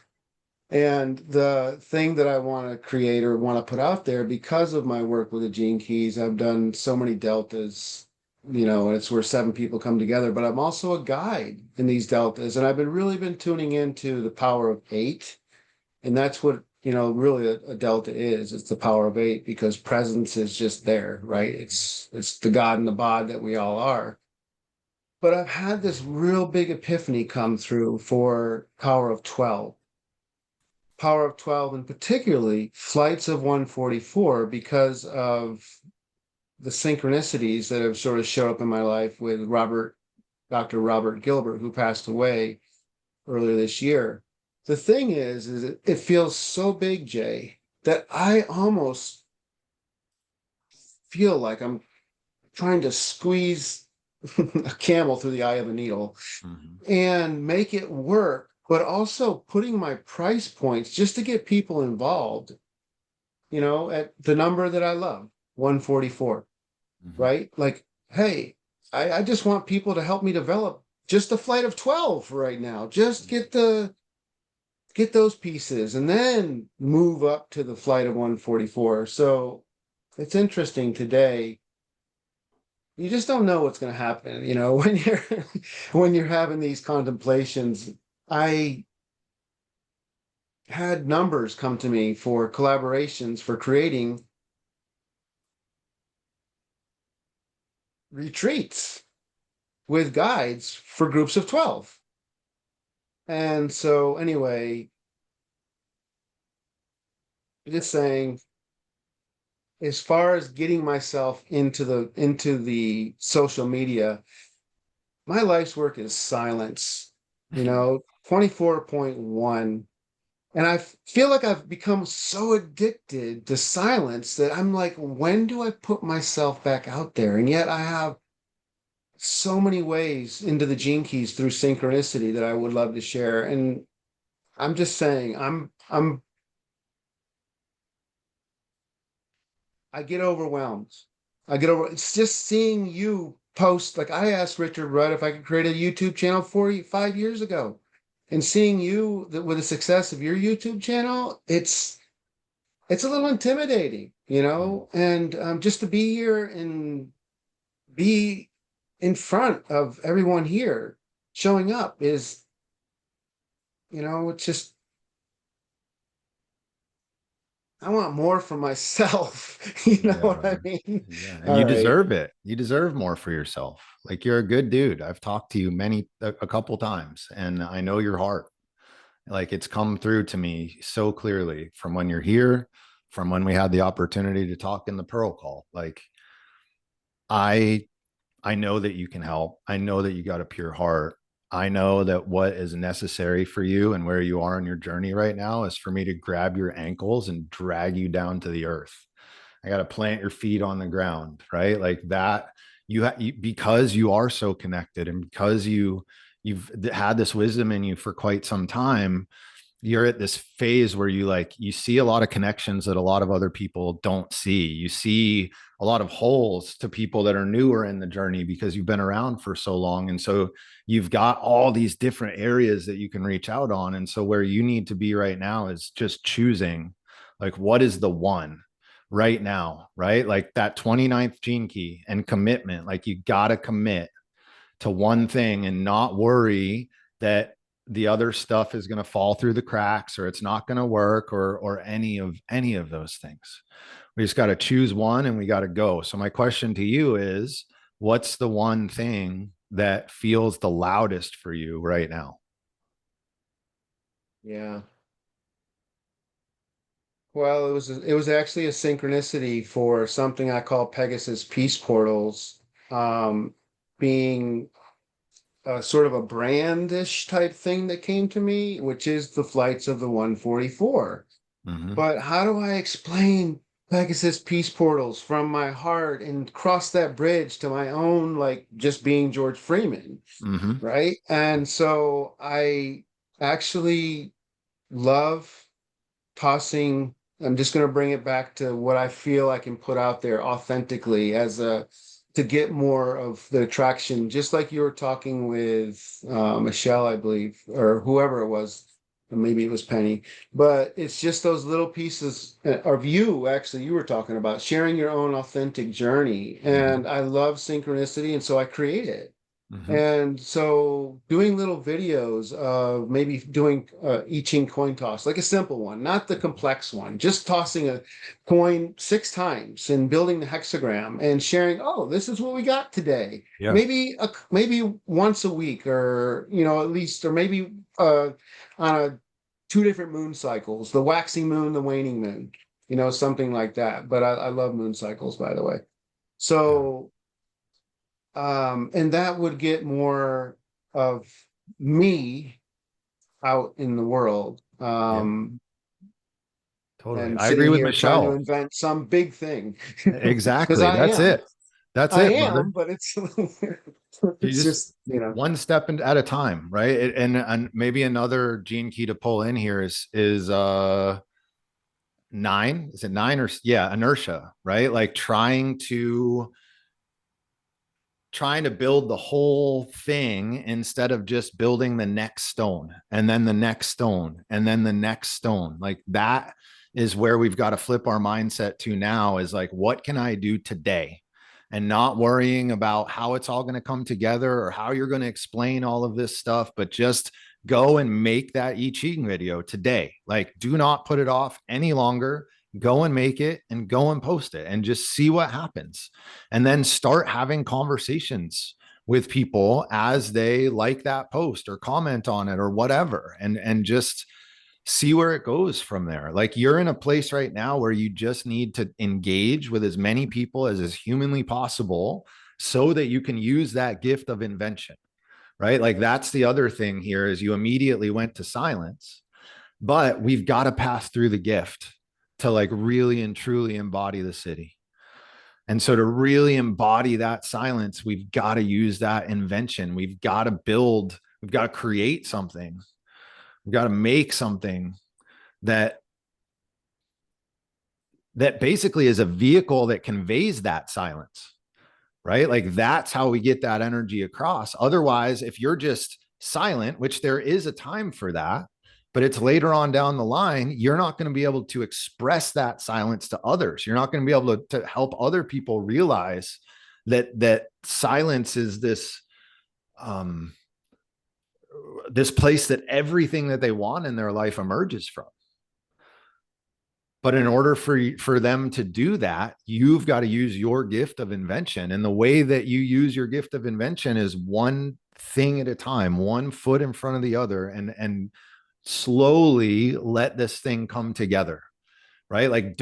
And the thing that I want to create or want to put out there, because of my work with the Gene Keys, I've done so many deltas, you know, it's where 7 people come together, but I'm also a guide in these deltas. And I've been really been tuning into the power of 8. And that's what, you know, really a delta is. It's the power of 8 because presence is just there, right? It's the God and the bod that we all are. But I've had this real big epiphany come through for power of 12. Power of 12, and particularly flights of 144, because of the synchronicities that have sort of showed up in my life with Dr. Robert Gilbert, who passed away earlier this year. The thing is it feels so big, Jay, that I almost feel like I'm trying to squeeze a camel through the eye of a needle and make it work, but also putting my price points just to get people involved, you know, at the number that I love, 144, right? Like, hey, I just want people to help me develop just a flight of 12 right now. Just get those pieces and then move up to the flight of 144. So it's interesting today. You just don't know what's going to happen, you know, when you're having these contemplations. I had numbers come to me for collaborations for creating retreats with guides for groups of 12. And so anyway, just saying, as far as getting myself into the social media, my life's work is silence, you know, 24.1. And I feel like I've become so addicted to silence that I'm like, when do I put myself back out there? And yet I have so many ways into the Gene Keys through synchronicity that I would love to share. And I'm just saying, I get overwhelmed. It's just seeing you post. Like I asked Richard Rudd if I could create a YouTube channel 5 years ago. And seeing you with the success of your YouTube channel, it's a little intimidating, you know, and just to be here and be in front of everyone here showing up is, you know, it's just, I want more for myself. You know what I mean? Yeah. And All you right. deserve it. You deserve more for yourself. Like you're a good dude. I've talked to you a couple times, and I know your heart. Like it's come through to me so clearly from when you're here, from when we had the opportunity to talk in the Pearl call. Like I I know that you can help. I know that you got a pure heart. I know that what is necessary for you and where you are on your journey right now is for me to grab your ankles and drag you down to the earth. I got to plant your feet on the ground, right? Like that. Because you are so connected, and because you've had this wisdom in you for quite some time, you're at this phase where you see a lot of connections that a lot of other people don't see. You see a lot of holes to people that are newer in the journey because you've been around for so long. And so you've got all these different areas that you can reach out on. And so where you need to be right now is just choosing, like, what is the one right now, right? Like that 29th gene key and commitment. Like you got to commit to one thing and not worry that the other stuff is going to fall through the cracks or it's not going to work or any of those things. We just got to choose one and we got to go. So my question to you is, what's the one thing that feels the loudest for you right now? Yeah. Well, it was actually a synchronicity for something I call Pegasus peace portals, being sort of a brandish type thing that came to me, which is the flights of the 144. Mm-hmm. But how do I explain Pegasus peace portals from my heart and cross that bridge to my own, like just being George Freeman, Mm-hmm. right? And so I actually love tossing. I'm just going to bring it back to what I feel I can put out there authentically as a to get more of the attraction, just like you were talking with Michelle, I believe, or whoever it was. Maybe it was Penny, but it's just those little pieces of you. Actually, you were talking about sharing your own authentic journey, Mm-hmm. and I love synchronicity, and so I create it. Mm-hmm. And so doing little videos of maybe doing I Ching coin toss, like a simple one, not the complex one, just tossing a coin 6 times and building the hexagram and sharing, oh, this is what we got today. Yeah. Maybe once a week or, at least, or maybe on a 2 different moon cycles, the waxing moon, the waning moon, something like that. But I love moon cycles, by the way. Yeah. So and that would get more of me out in the world Yeah. Totally. than I agree sitting with here trying to Michelle. invent some big thing. Because Exactly. I That's am. it. That's I it, am, brother. but it's You it's just just, one step at a time, right? And maybe another gene key to pull in here is 9. Is it 9 or yeah, inertia, right? Like trying to build the whole thing instead of just building the next stone and then the next stone and then the next stone. Like that is where we've got to flip our mindset to now, is like, what can I do today? And not worrying about how it's all going to come together or how you're going to explain all of this stuff, but just go and make that I Ching video today. Like, do not put it off any longer. Go and make it and go and post it and just see what happens. And then start having conversations with people as they like that post or comment on it or whatever, and just see where it goes from there. Like you're in a place right now where you just need to engage with as many people as is humanly possible so that you can use that gift of invention, right? Like that's the other thing here, is you immediately went to silence, but we've got to pass through the gift to like really and truly embody the city. And so to really embody that silence, we've got to use that invention. We've got to build, we've got to create something. We've got to make something that basically is a vehicle that conveys that silence, right? Like that's how we get that energy across. Otherwise, if you're just silent, which there is a time for that, but it's later on down the line, you're not going to be able to express that silence to others. You're not going to be able to help other people realize that silence is this place that everything that they want in their life emerges from. But in order for them to do that, you've got to use your gift of invention. And the way that you use your gift of invention is one thing at a time, one foot in front of the other, and slowly let this thing come together. Right? Like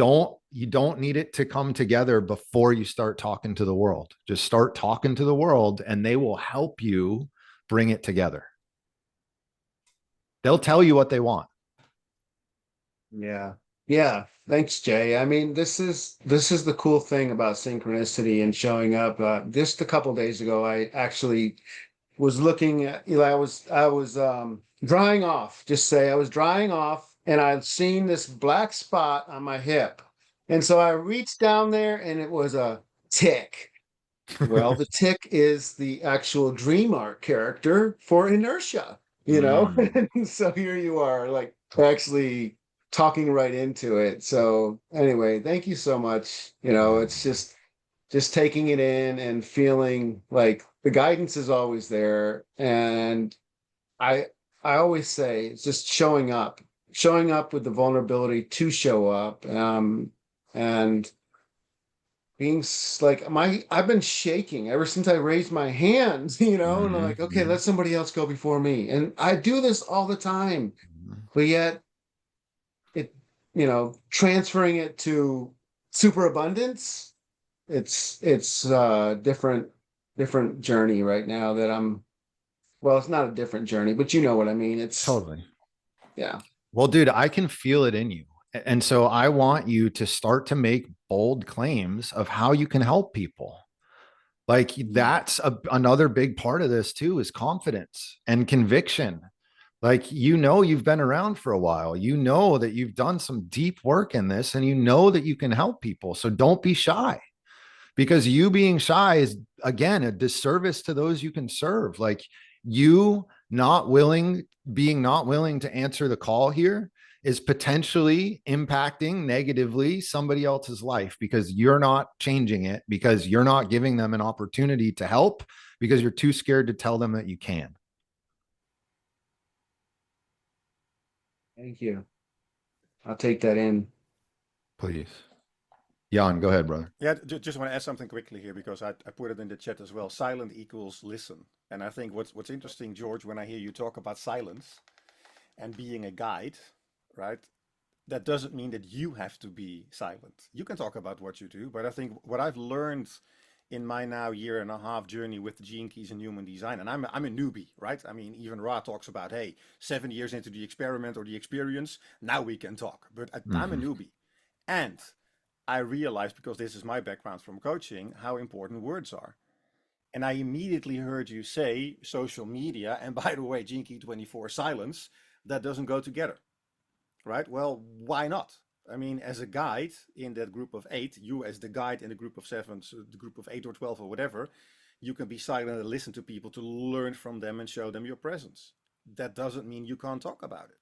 you don't need it to come together before you start talking to the world. Just start talking to the world and they will help you bring it together. They'll tell you what they want. Yeah. Yeah. Thanks, Jay. I mean, this is the cool thing about synchronicity and showing up. Just a couple days ago, I actually was looking at, I was drying off, just say I was drying off and I'd seen this black spot on my hip. And so I reached down there and it was a tick. Well, the tick is the actual dream arc character for inertia, you know? And so here you are, like actually talking right into it. So anyway, thank you so much. You know, it's just taking it in and feeling like the guidance is always there. And I I always say it's just showing up with the vulnerability to show up. And being like I've been shaking ever since I raised my hands, you know, and I'm like, okay, let somebody else go before me. And I do this all the time, but yet it, you know, transferring it to superabundance, it's different journey right now that well, it's not a different journey, but you know what I mean. It's Totally. yeah. Well, dude, I can feel it in you. And so I want you to start to make bold claims of how you can help people. Like that's another big part of this too, is confidence and conviction. Like, you know, you've been around for a while, you know that you've done some deep work in this and you know that you can help people. So don't be shy, because you being shy is, again, a disservice to those you can serve. Like, you not willing to answer the call here is potentially impacting negatively somebody else's life, because you're not changing it, because you're not giving them an opportunity to help, because you're too scared to tell them that you can. Thank you. I'll take that in. Please. Jan, go ahead, brother. Yeah, just want to add something quickly here because I put it in the chat as well. Silent equals listen. And I think what's interesting, George, when I hear you talk about silence and being a guide, right? That doesn't mean that you have to be silent. You can talk about what you do, but I think what I've learned in my now year and a half journey with the Gene Keys and human design, and I'm a newbie, right? I mean, even Ra talks about, hey, 7 years into the experiment or the experience, now we can talk. But I'm a newbie. And I realized, because this is my background from coaching, how important words are. And I immediately heard you say social media, and by the way, Gene Key 24 silence, that doesn't go together, right? Well, why not? I mean, as a guide in that group of 8, you as the guide in the group of 7, so the group of 8 or 12 or whatever, you can be silent and listen to people to learn from them and show them your presence. That doesn't mean you can't talk about it,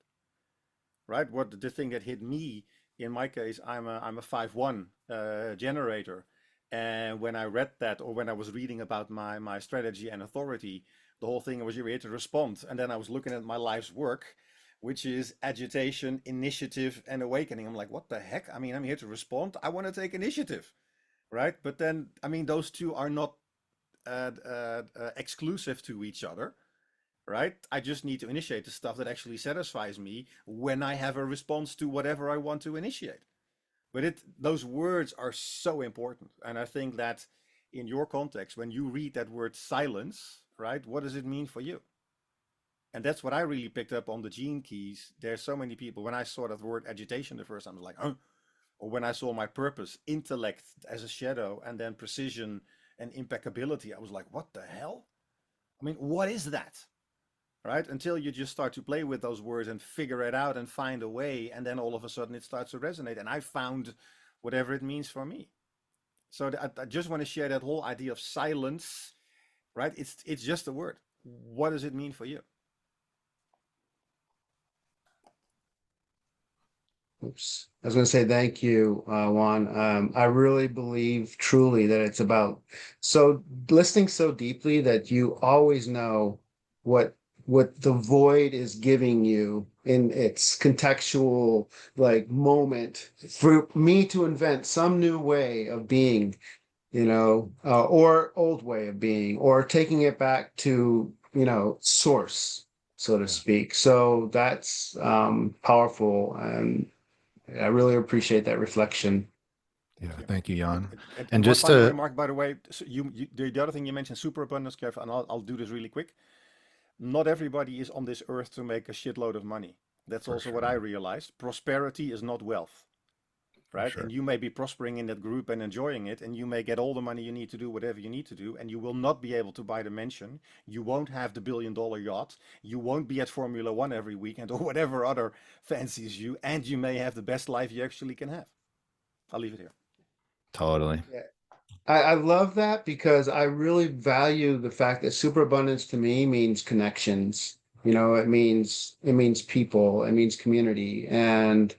right? What the thing that hit me, in my case, I'm a 5-1 generator. And when I read that, or when I was reading about my strategy and authority, the whole thing was, you're here to respond. And then I was looking at my life's work, which is agitation, initiative, and awakening. I'm like, what the heck? I mean, I'm here to respond. I want to take initiative, right? But then, I mean, those two are not exclusive to each other, right? I just need to initiate the stuff that actually satisfies me when I have a response to whatever I want to initiate. But those words are so important. And I think that in your context, when you read that word silence, right, what does it mean for you? And that's what I really picked up on the Gene Keys. There's so many people, when I saw that word agitation the first time, I was like, huh? Or when I saw my purpose, intellect as a shadow, and then precision and impeccability, I was like, what the hell? I mean, what is that? Right? Until you just start to play with those words and figure it out and find a way, and then all of a sudden it starts to resonate. And I found whatever it means for me. So I just want to share that whole idea of silence, right? It's just a word. What does it mean for you? Oops. I was going to say thank you, Juan. I really believe truly that it's about listening so deeply that you always know what what the void is giving you in its contextual like moment for me to invent some new way of being, or old way of being, or taking it back to, source, so to Yeah. speak. So that's powerful, and I really appreciate that reflection. Yeah, thank you, Jan. And And one just final to, remark, by the way, so the other thing you mentioned, superabundance, Kev, and I'll do this really quick. Not everybody is on this earth to make a shitload of money. That's For also what I realized. Prosperity is not wealth, right? sure. And you may be prospering in that group and enjoying it, and you may get all the money you need to do whatever you need to do, and you will not be able to buy the mansion. You won't have the $1 billion yacht. You won't be at Formula One every weekend or whatever other fancies you, and you may have the best life you actually can have. I'll leave it here. Totally. Yeah. I love that because I really value the fact that superabundance to me means connections. It means people, it means community. And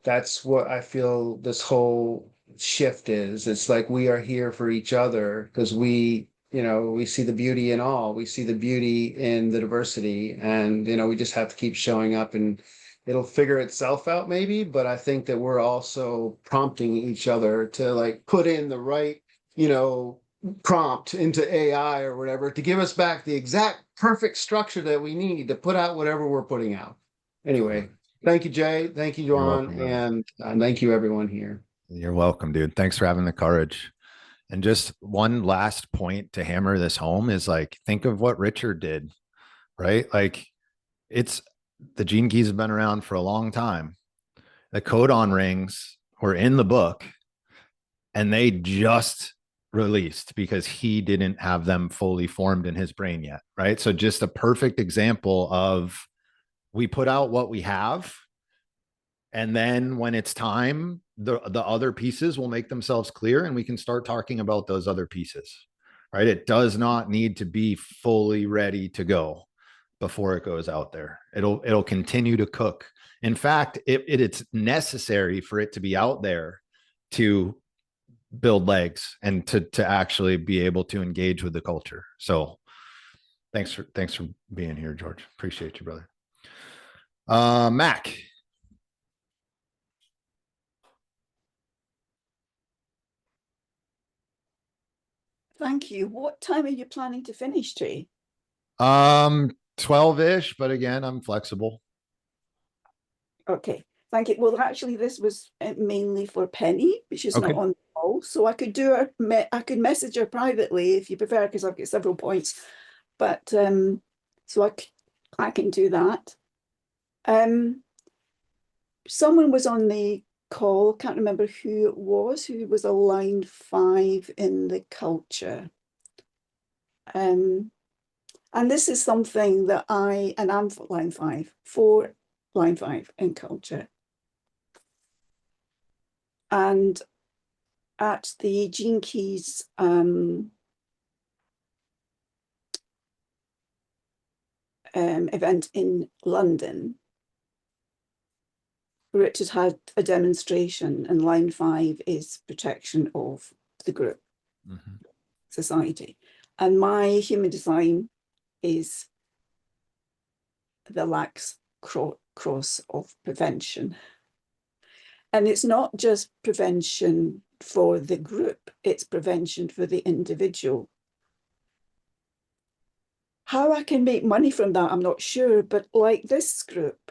that's what I feel this whole shift is. It's like we are here for each other because we see the beauty in all. We see the beauty in the diversity. And, we just have to keep showing up, and it'll figure itself out maybe. But I think that we're also prompting each other to like put in the right, prompt into AI or whatever to give us back the exact perfect structure that we need to put out whatever we're putting out. Anyway. Thank you, Jay. Thank you, You're Juan. welcome, brother. And thank you, everyone here. You're welcome, dude. Thanks for having the courage. And just one last point to hammer this home is like, think of what Richard did, right? Like the gene keys have been around for a long time. The codon rings were in the book and they just released because he didn't have them fully formed in his brain yet, right? So just a perfect example of we put out what we have, and then when it's time, the other pieces will make themselves clear and we can start talking about those other pieces, right? It does not need to be fully ready to go before it goes out there. It'll continue to cook. In fact, it's necessary for it to be out there to build legs and to actually be able to engage with the culture. So thanks for being here, George. Appreciate you, brother. Mac. Thank you. What time are you planning to finish, Trey? 12-ish, but again, I'm flexible. Okay, thank you. Well, actually, this was mainly for Penny, but she's not Okay. on the call, so I could I could message her privately if you prefer, because I've got several points. But so I can do that. Someone was on the call, can't remember who it was, who was a line 5 in the culture. And this is something that I'm for line 5 in culture. And at the Gene Keys event in London, Richard had a demonstration, and line 5 is protection of the group, society. And my human design is the lax cross of prevention. And it's not just prevention for the group, it's prevention for the individual. How I can make money from that, I'm not sure, but like this group,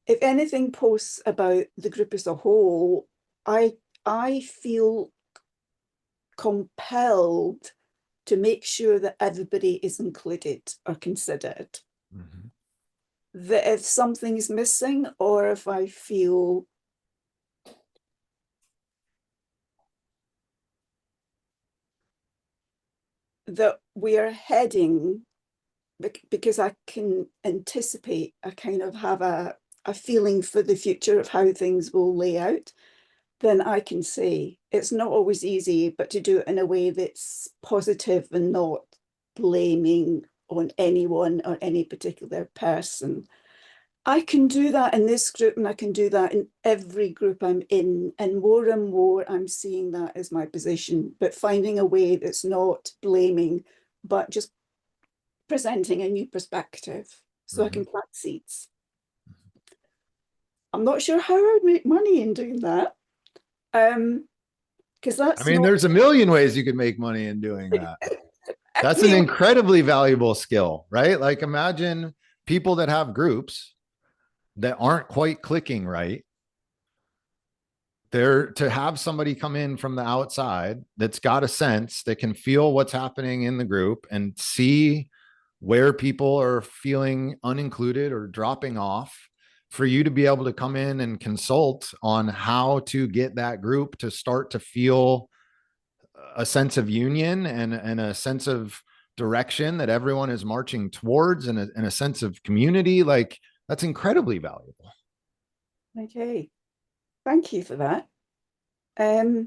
if anything posts about the group as a whole, I feel compelled to make sure that everybody is included or considered. That if something's missing, or if I feel that we are heading, because I can anticipate, I kind of have a feeling for the future of how things will lay out, then I can say it's not always easy, but to do it in a way that's positive and not blaming on anyone or any particular person. I can do that in this group, and I can do that in every group I'm in, and more I'm seeing that as my position, but finding a way that's not blaming, but just presenting a new perspective so I can plant seeds. I'm not sure how I would make money in doing that. Because I that's mean, not there's a million ways you could make money in doing that. That's an Neil, incredibly valuable skill, right? Like imagine people that have groups that aren't quite clicking right. There to have somebody come in from the outside that's got a sense that can feel what's happening in the group and see where people are feeling unincluded or dropping off, for you to be able to come in and consult on how to get that group to start to feel a sense of union and a sense of direction that everyone is marching towards, and a sense of community. Like that's incredibly valuable. okay. Thank you for that. Yeah,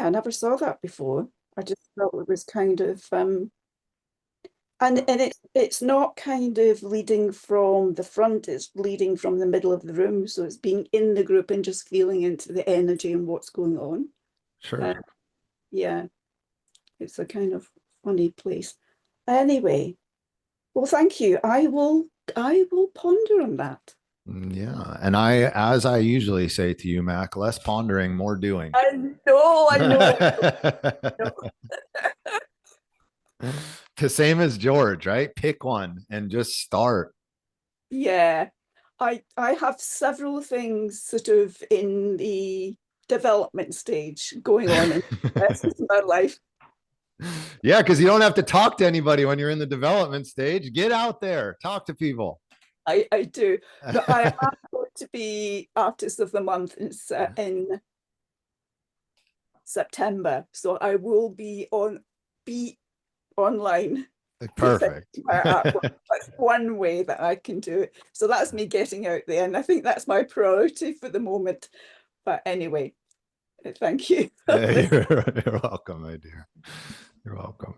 I never saw that before. I just thought it was kind of and it's not kind of leading from the front, it's leading from the middle of the room. So it's being in the group and just feeling into the energy and what's going on. Sure. Yeah, it's a kind of funny place. Anyway, well, thank you. I will ponder on that. Yeah. And as I usually say to you, Mac, less pondering, more doing. I know. The same as George, right? Pick one and just start. Yeah, I have several things sort of in the development stage going on in the rest of my life. Yeah, because you don't have to talk to anybody when you're in the development stage. Get out there, talk to people. I do, but I am going to be Artist of the Month in September, so I will be online Perfect. presenting my artwork. That's one way that I can do it. So that's me getting out there, and I think that's my priority for the moment. But anyway, thank you. You're welcome, my dear. You're welcome.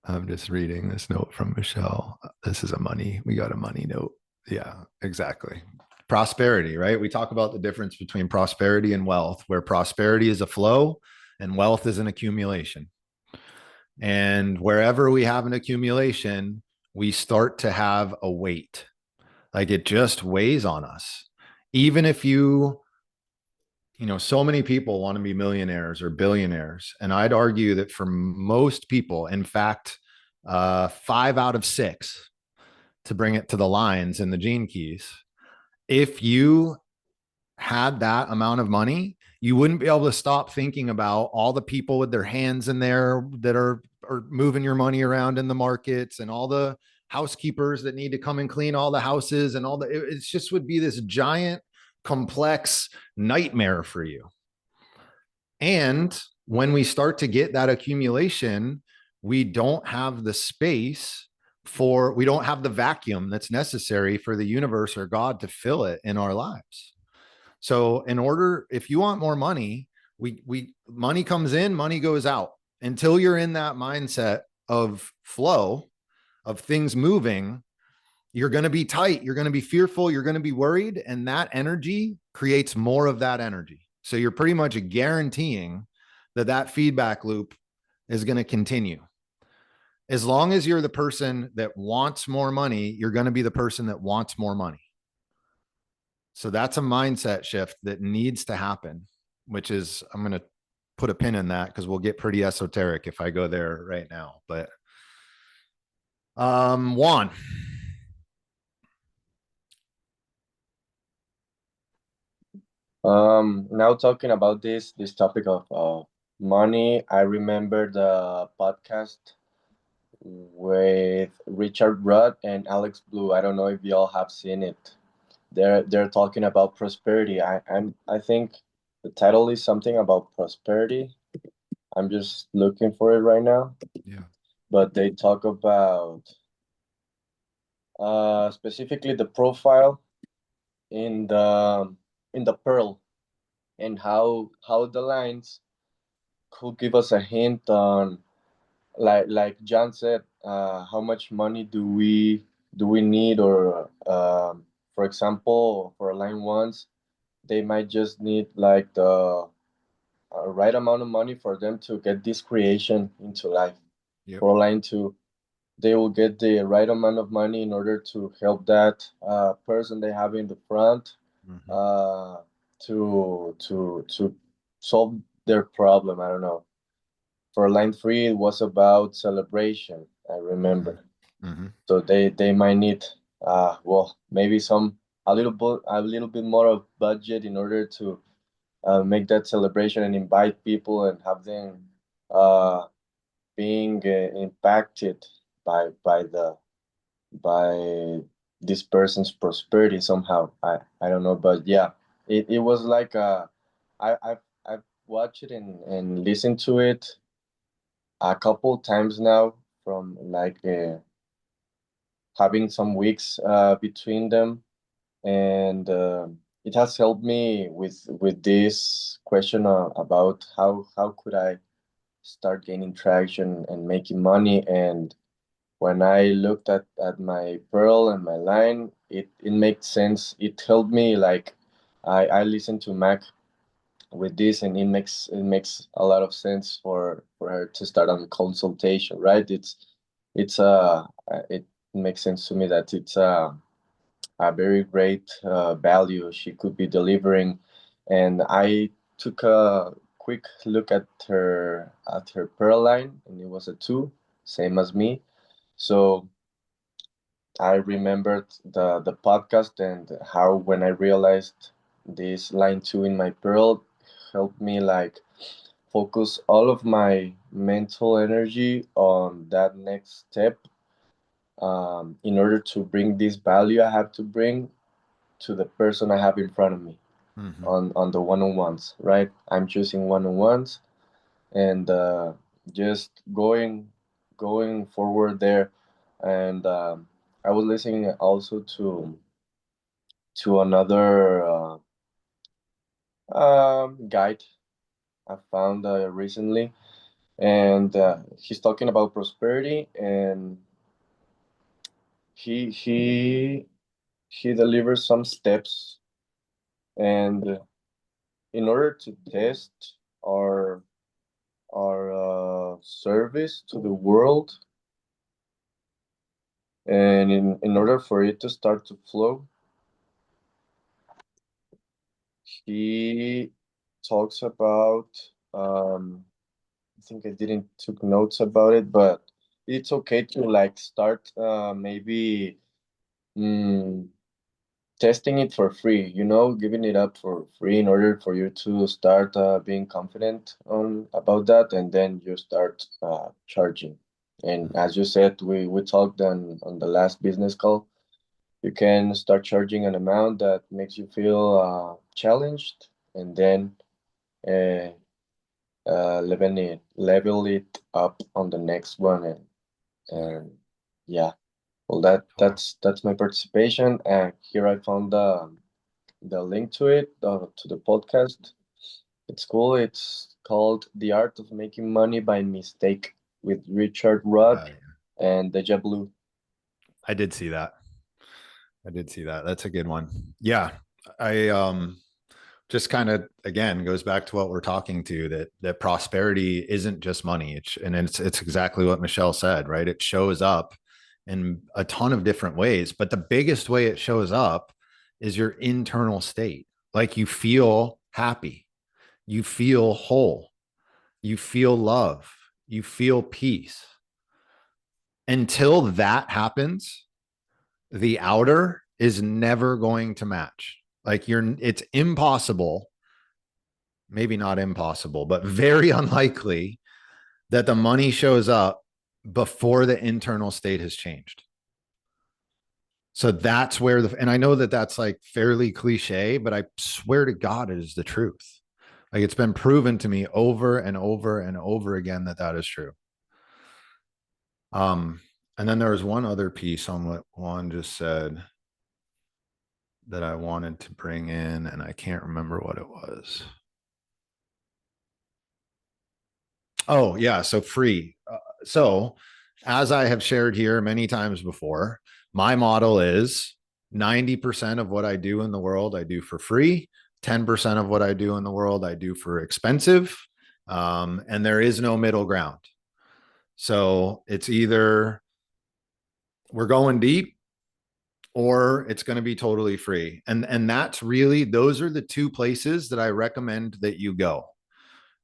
I'm just reading this note from Michelle. This is we got a money note. Yeah, exactly. Prosperity, right? We talk about the difference between prosperity and wealth, where prosperity is a flow and wealth is an accumulation. And wherever we have an accumulation, we start to have a weight. Like it just weighs on us. Even if so many people want to be millionaires or billionaires. And I'd argue that for most people, in fact, 5 out of 6, to bring it to the lines in the gene keys, if you had that amount of money, you wouldn't be able to stop thinking about all the people with their hands in there that are moving your money around in the markets, and all the housekeepers that need to come and clean all the houses, and it just would be this giant complex nightmare for you. And when we start to get that accumulation, we don't have the space we don't have the vacuum that's necessary for the universe or God to fill it in our lives. So if you want more money, money comes in, money goes out. Until you're in that mindset of flow, of things moving, you're going to be tight, you're going to be fearful, you're going to be worried, and that energy creates more of that energy. So you're pretty much guaranteeing that feedback loop is going to continue. As long as you're the person that wants more money, you're going to be the person that wants more money. So that's a mindset shift that needs to happen, which is, I'm going to put a pin in that because we'll get pretty esoteric if I go there right now. But Juan. Now talking about this topic of money, I remember the podcast with Richard Rudd and Alex Blue. I don't know if y'all have seen it. They're talking about prosperity. I think the title is something about prosperity. I'm just looking for it right now. Yeah. But they talk about specifically the profile in the pearl, and how the lines could give us a hint on, like John said, how much money do we need, or for example, for line ones, they might just need like the a right amount of money for them to get this creation into life. Yep. For line two, they will get the right amount of money in order to help that person they have in the front Mhm. to solve their problem. I don't know. For line three, it was about celebration. I remember. Mhm. So they might need well, maybe a little bit more of budget in order to make that celebration and invite people and have them uh, being impacted by this person's prosperity somehow. I don't know, but yeah, it was like I've watched it and listened to it a couple times now from like having some weeks between them, and it has helped me with this question about how could I start gaining traction and making money. And when I looked at my pearl and my line, it makes sense. It helped me like I listened to Mac with this, and it makes a lot of sense for her to start on consultation, right? It makes sense to me that it's a very great value she could be delivering. And I took a quick look at her pearl line, and it was a 2, same as me. So I remembered the podcast and how when I realized this line 2 in my pearl helped me like focus all of my mental energy on that next step, in order to bring this value I have to bring to the person I have in front of me Mhm. on the one-on-ones, right? I'm choosing one-on-ones, and just going forward there. And I was listening also to another guide I found recently, and he's talking about prosperity, and he he delivers some steps, and in order to test our our service to the world, and in order for it to start to flow, he talks about I think I didn't took notes about it, but it's okay to like start maybe mm, testing it for free, giving it up for free in order for you to start being confident on about that, and then you start charging. And as you said, we talked on the last business call, you can start charging an amount that makes you feel challenged, and then uh, level it up on the next one, and yeah. Well, Cool. that's my participation, and here I found the link to it, to the podcast. It's cool. It's called The Art of Making Money by Mistake with Richard Rudd Yeah, and Deja Blue. I did see that. I did see that. That's a good one. Yeah. I just kind of again goes back to what we're talking to, that prosperity isn't just money. It's exactly what Michelle said, right? It shows up in a ton of different ways, but the biggest way it shows up is your internal state. Like you feel happy, you feel whole, you feel love, you feel peace. Until that happens, the outer is never going to match. Like it's impossible, maybe not impossible, but very unlikely that the money shows up before the internal state has changed. So that's where and I know that that's like fairly cliche, but I swear to God, it is the truth. Like it's been proven to me over and over and over again that is true. Um, and then there was one other piece on what Juan just said that I wanted to bring in, and I can't remember what it was. Oh, yeah. So free. So, as I have shared here many times before, my model is 90% of what I do in the world, I do for free. 10% of what I do in the world, I do for expensive. And there is no middle ground. So it's either we're going deep or it's going to be totally free. And that's really, those are the two places that I recommend that you go.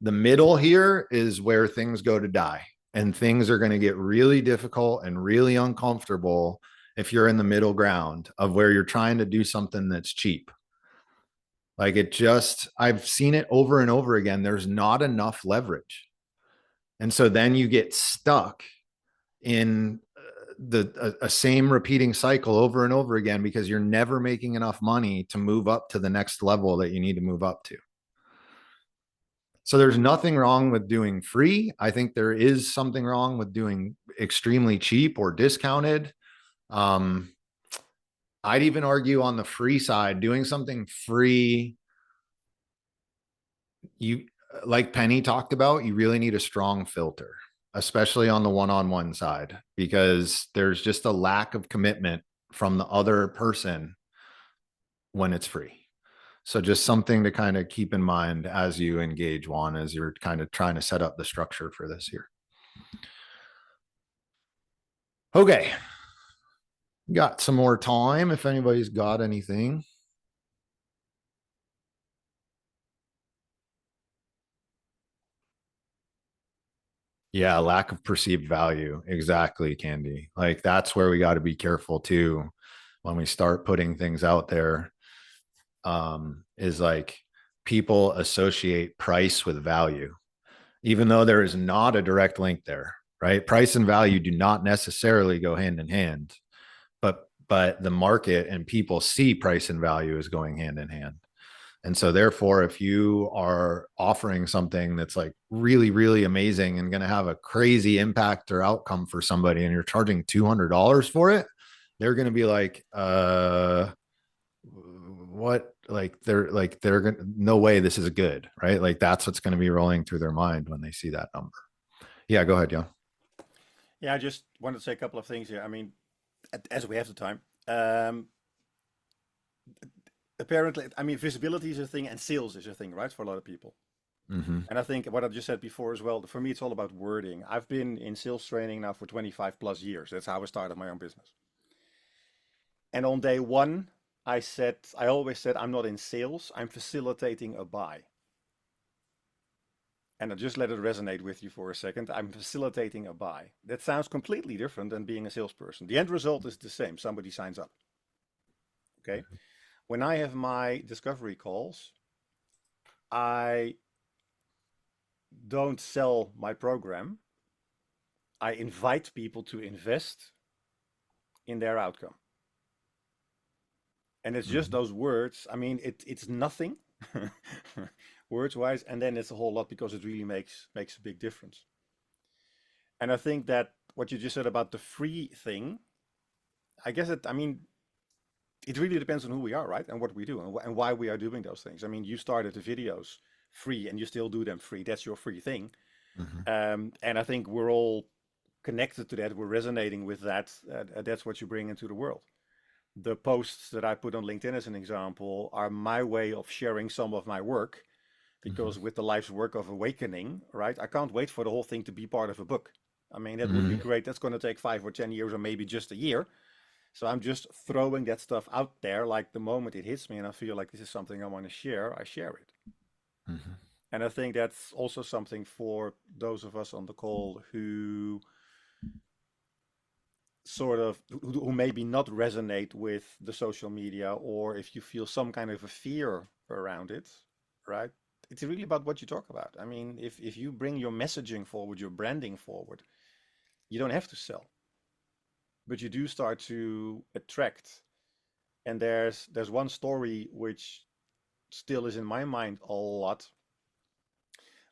The middle here is where things go to die, and things are going to get really difficult and really uncomfortable if you're in the middle ground of where you're trying to do something that's cheap. Like it just, I've seen it over and over again. There's not enough leverage. And so then you get stuck in a same repeating cycle over and over again because you're never making enough money to move up to the next level that you need to move up to. So there's nothing wrong with doing free. I think there is something wrong with doing extremely cheap or discounted. I'd even argue on the free side, doing something free, you, like Penny talked about, you really need a strong filter, especially on the one-on-one side, because there's just a lack of commitment from the other person when it's free. So just something to kind of keep in mind as you engage, Juan, as you're kind of trying to set up the structure for this here. Okay. Got some more time if anybody's got anything. Yeah, lack of perceived value. Exactly, Candy. Like that's where we got to be careful too when we start putting things out there. Is like people associate price with value, even though there is not a direct link there, right? Price and value do not necessarily go hand in hand, but the market and people see price and value as going hand in hand. And so therefore, if you are offering something that's like really, really amazing and going to have a crazy impact or outcome for somebody, and you're charging $200 for it, they're going to be like, what? Like they're going to, no way this is good, right? Like that's what's going to be rolling through their mind when they see that number. Yeah, go ahead, Jan. Yeah, I just wanted to say a couple of things here. I mean, as we have the time, apparently, I mean, visibility is a thing and sales is a thing, right? For a lot of people. Mm-hmm. And I think what I just said before as well, for me, it's all about wording. I've been in sales training now for 25 plus years. That's how I started my own business. And on day one, I always said, I'm not in sales, I'm facilitating a buy. And I just let it resonate with you for a second. I'm facilitating a buy. That sounds completely different than being a salesperson. The end result is the same. Somebody signs up. Okay. When I have my discovery calls, I don't sell my program. I invite people to invest in their outcome. And it's just those words. I mean, it's nothing words wise, and then it's a whole lot because it really makes a big difference. And I think that what you just said about the free thing, I guess it really depends on who we are, right? And what we do and why we are doing those things. I mean, you started the videos free and you still do them free. That's your free thing. Mm-hmm. And I think we're all connected to that. We're resonating with that. That's what you bring into the world. The posts that I put on LinkedIn as an example are my way of sharing some of my work, because with the life's work of awakening, right? I can't wait for the whole thing to be part of a book. I mean, that would be great. That's going to take 5 or 10 years or maybe just a year. So I'm just throwing that stuff out there. Like the moment it hits me and I feel like this is something I want to share, I share it. Mm-hmm. And I think that's also something for those of us on the call who who maybe not resonate with the social media, or if you feel some kind of a fear around it, right? It's really about what you talk about. I mean, if you bring your messaging forward, your branding forward, you don't have to sell, but you do start to attract. And there's one story which still is in my mind a lot,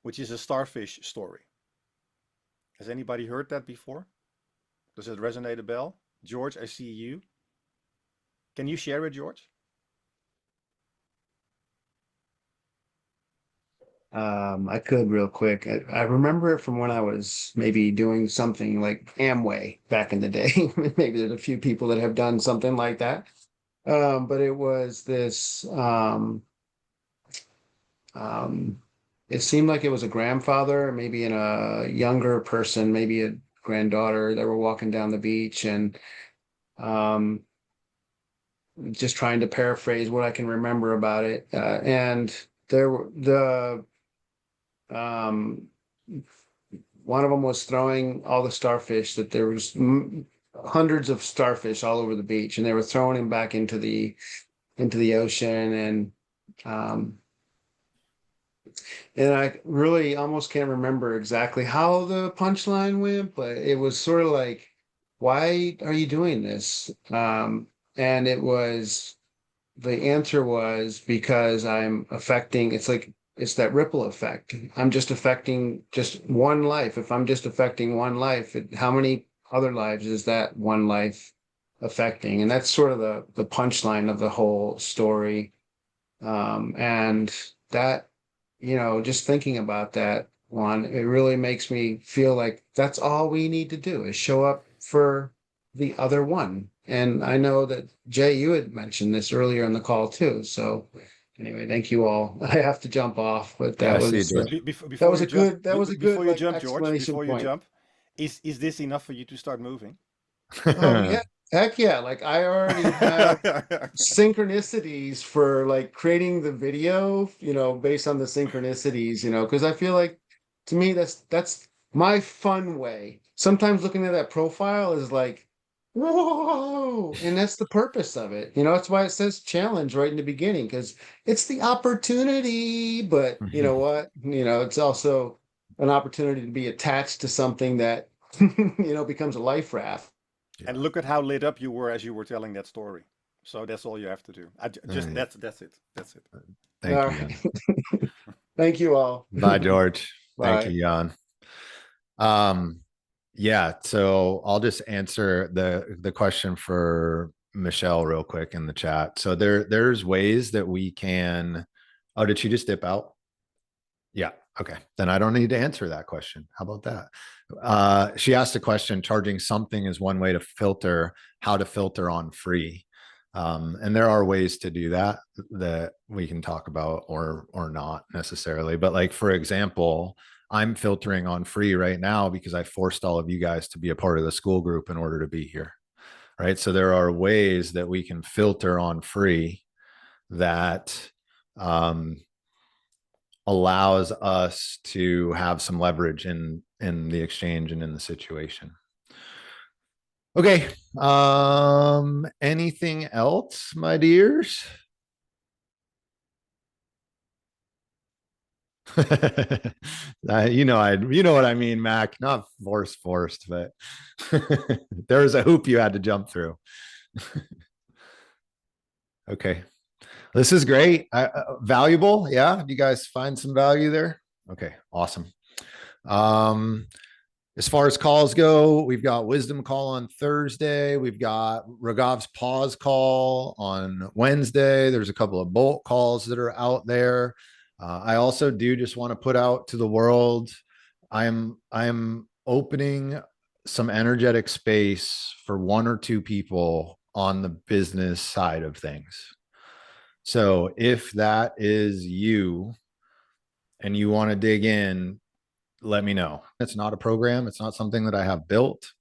which is a starfish story. Has anybody heard that before? Does it resonate a bell? George, I see you. Can you share it, George? I could real quick. I remember it from when I was maybe doing something like Amway back in the day. Maybe there's a few people that have done something like that. But it was this it seemed like it was a grandfather, maybe in a younger person, maybe a granddaughter that were walking down the beach, and um, just trying to paraphrase what I can remember about it. And there were um, one of them was throwing all the starfish that there was hundreds of starfish all over the beach, and they were throwing them back into the ocean, and I really almost can't remember exactly how the punchline went, but it was sort of like, why are you doing this? And it was, the answer was because I'm affecting, it's like, it's that ripple effect. I'm just affecting just one life. If I'm just affecting one life, how many other lives is that one life affecting? And that's sort of the punchline of the whole story. And that, just thinking about that one, it really makes me feel like that's all we need to do is show up for the other one. And I know that Jay, you had mentioned this earlier in the call too. So anyway, thank you all. I have to jump off, but Yeah, that I see, was George. that Before was you a jump, good that was a before good you like jump, George, exclamation before you point. jump, is this enough for you to start moving? Oh yeah, heck yeah! Like I already have synchronicities for like creating the video, based on the synchronicities, because I feel like to me that's my fun way. Sometimes looking at that profile is like, whoa, and that's the purpose of it. That's why it says challenge right in the beginning, because it's the opportunity, but you know what? It's also an opportunity to be attached to something that becomes a life raft. And look at how lit up you were as you were telling that story. So that's all you have to do. Just Right. that's it. That's it. Thank All you, right. Jan. Thank you all. Bye, George. Thank Bye. you, Jan. Yeah, so I'll just answer the question for Michelle real quick in the chat. So there's ways that we can. Oh, did she just dip out? Yeah. Okay. Then I don't need to answer that question. How about that? She asked a question, charging something is one way to filter, how to filter on free. And there are ways to do that we can talk about or not necessarily. But like, for example, I'm filtering on free right now because I forced all of you guys to be a part of the school group in order to be here. Right. So there are ways that we can filter on free that allows us to have some leverage in the exchange and in the situation. Okay. Anything else, my dears? You know what I mean, Mac. Not forced, but there was a hoop you had to jump through. Okay. This is great. Valuable. Yeah. You guys find some value there? Okay. Awesome. As far as calls go, we've got wisdom call on Thursday. We've got Ragov's pause call on Wednesday. There's a couple of bolt calls that are out there. I also do just want to put out to the world, I'm opening some energetic space for one or two people on the business side of things. So if that is you and you want to dig in, let me know. It's not a program. It's not something that I have built.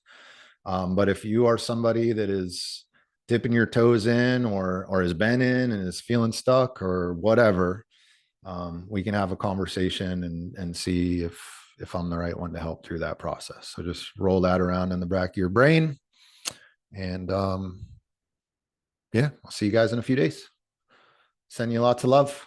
But if you are somebody that is dipping your toes in or has been in and is feeling stuck or whatever, we can have a conversation and see if I'm the right one to help through that process. So just roll that around in the back of your brain. And yeah, I'll see you guys in a few days. Send you lots of love.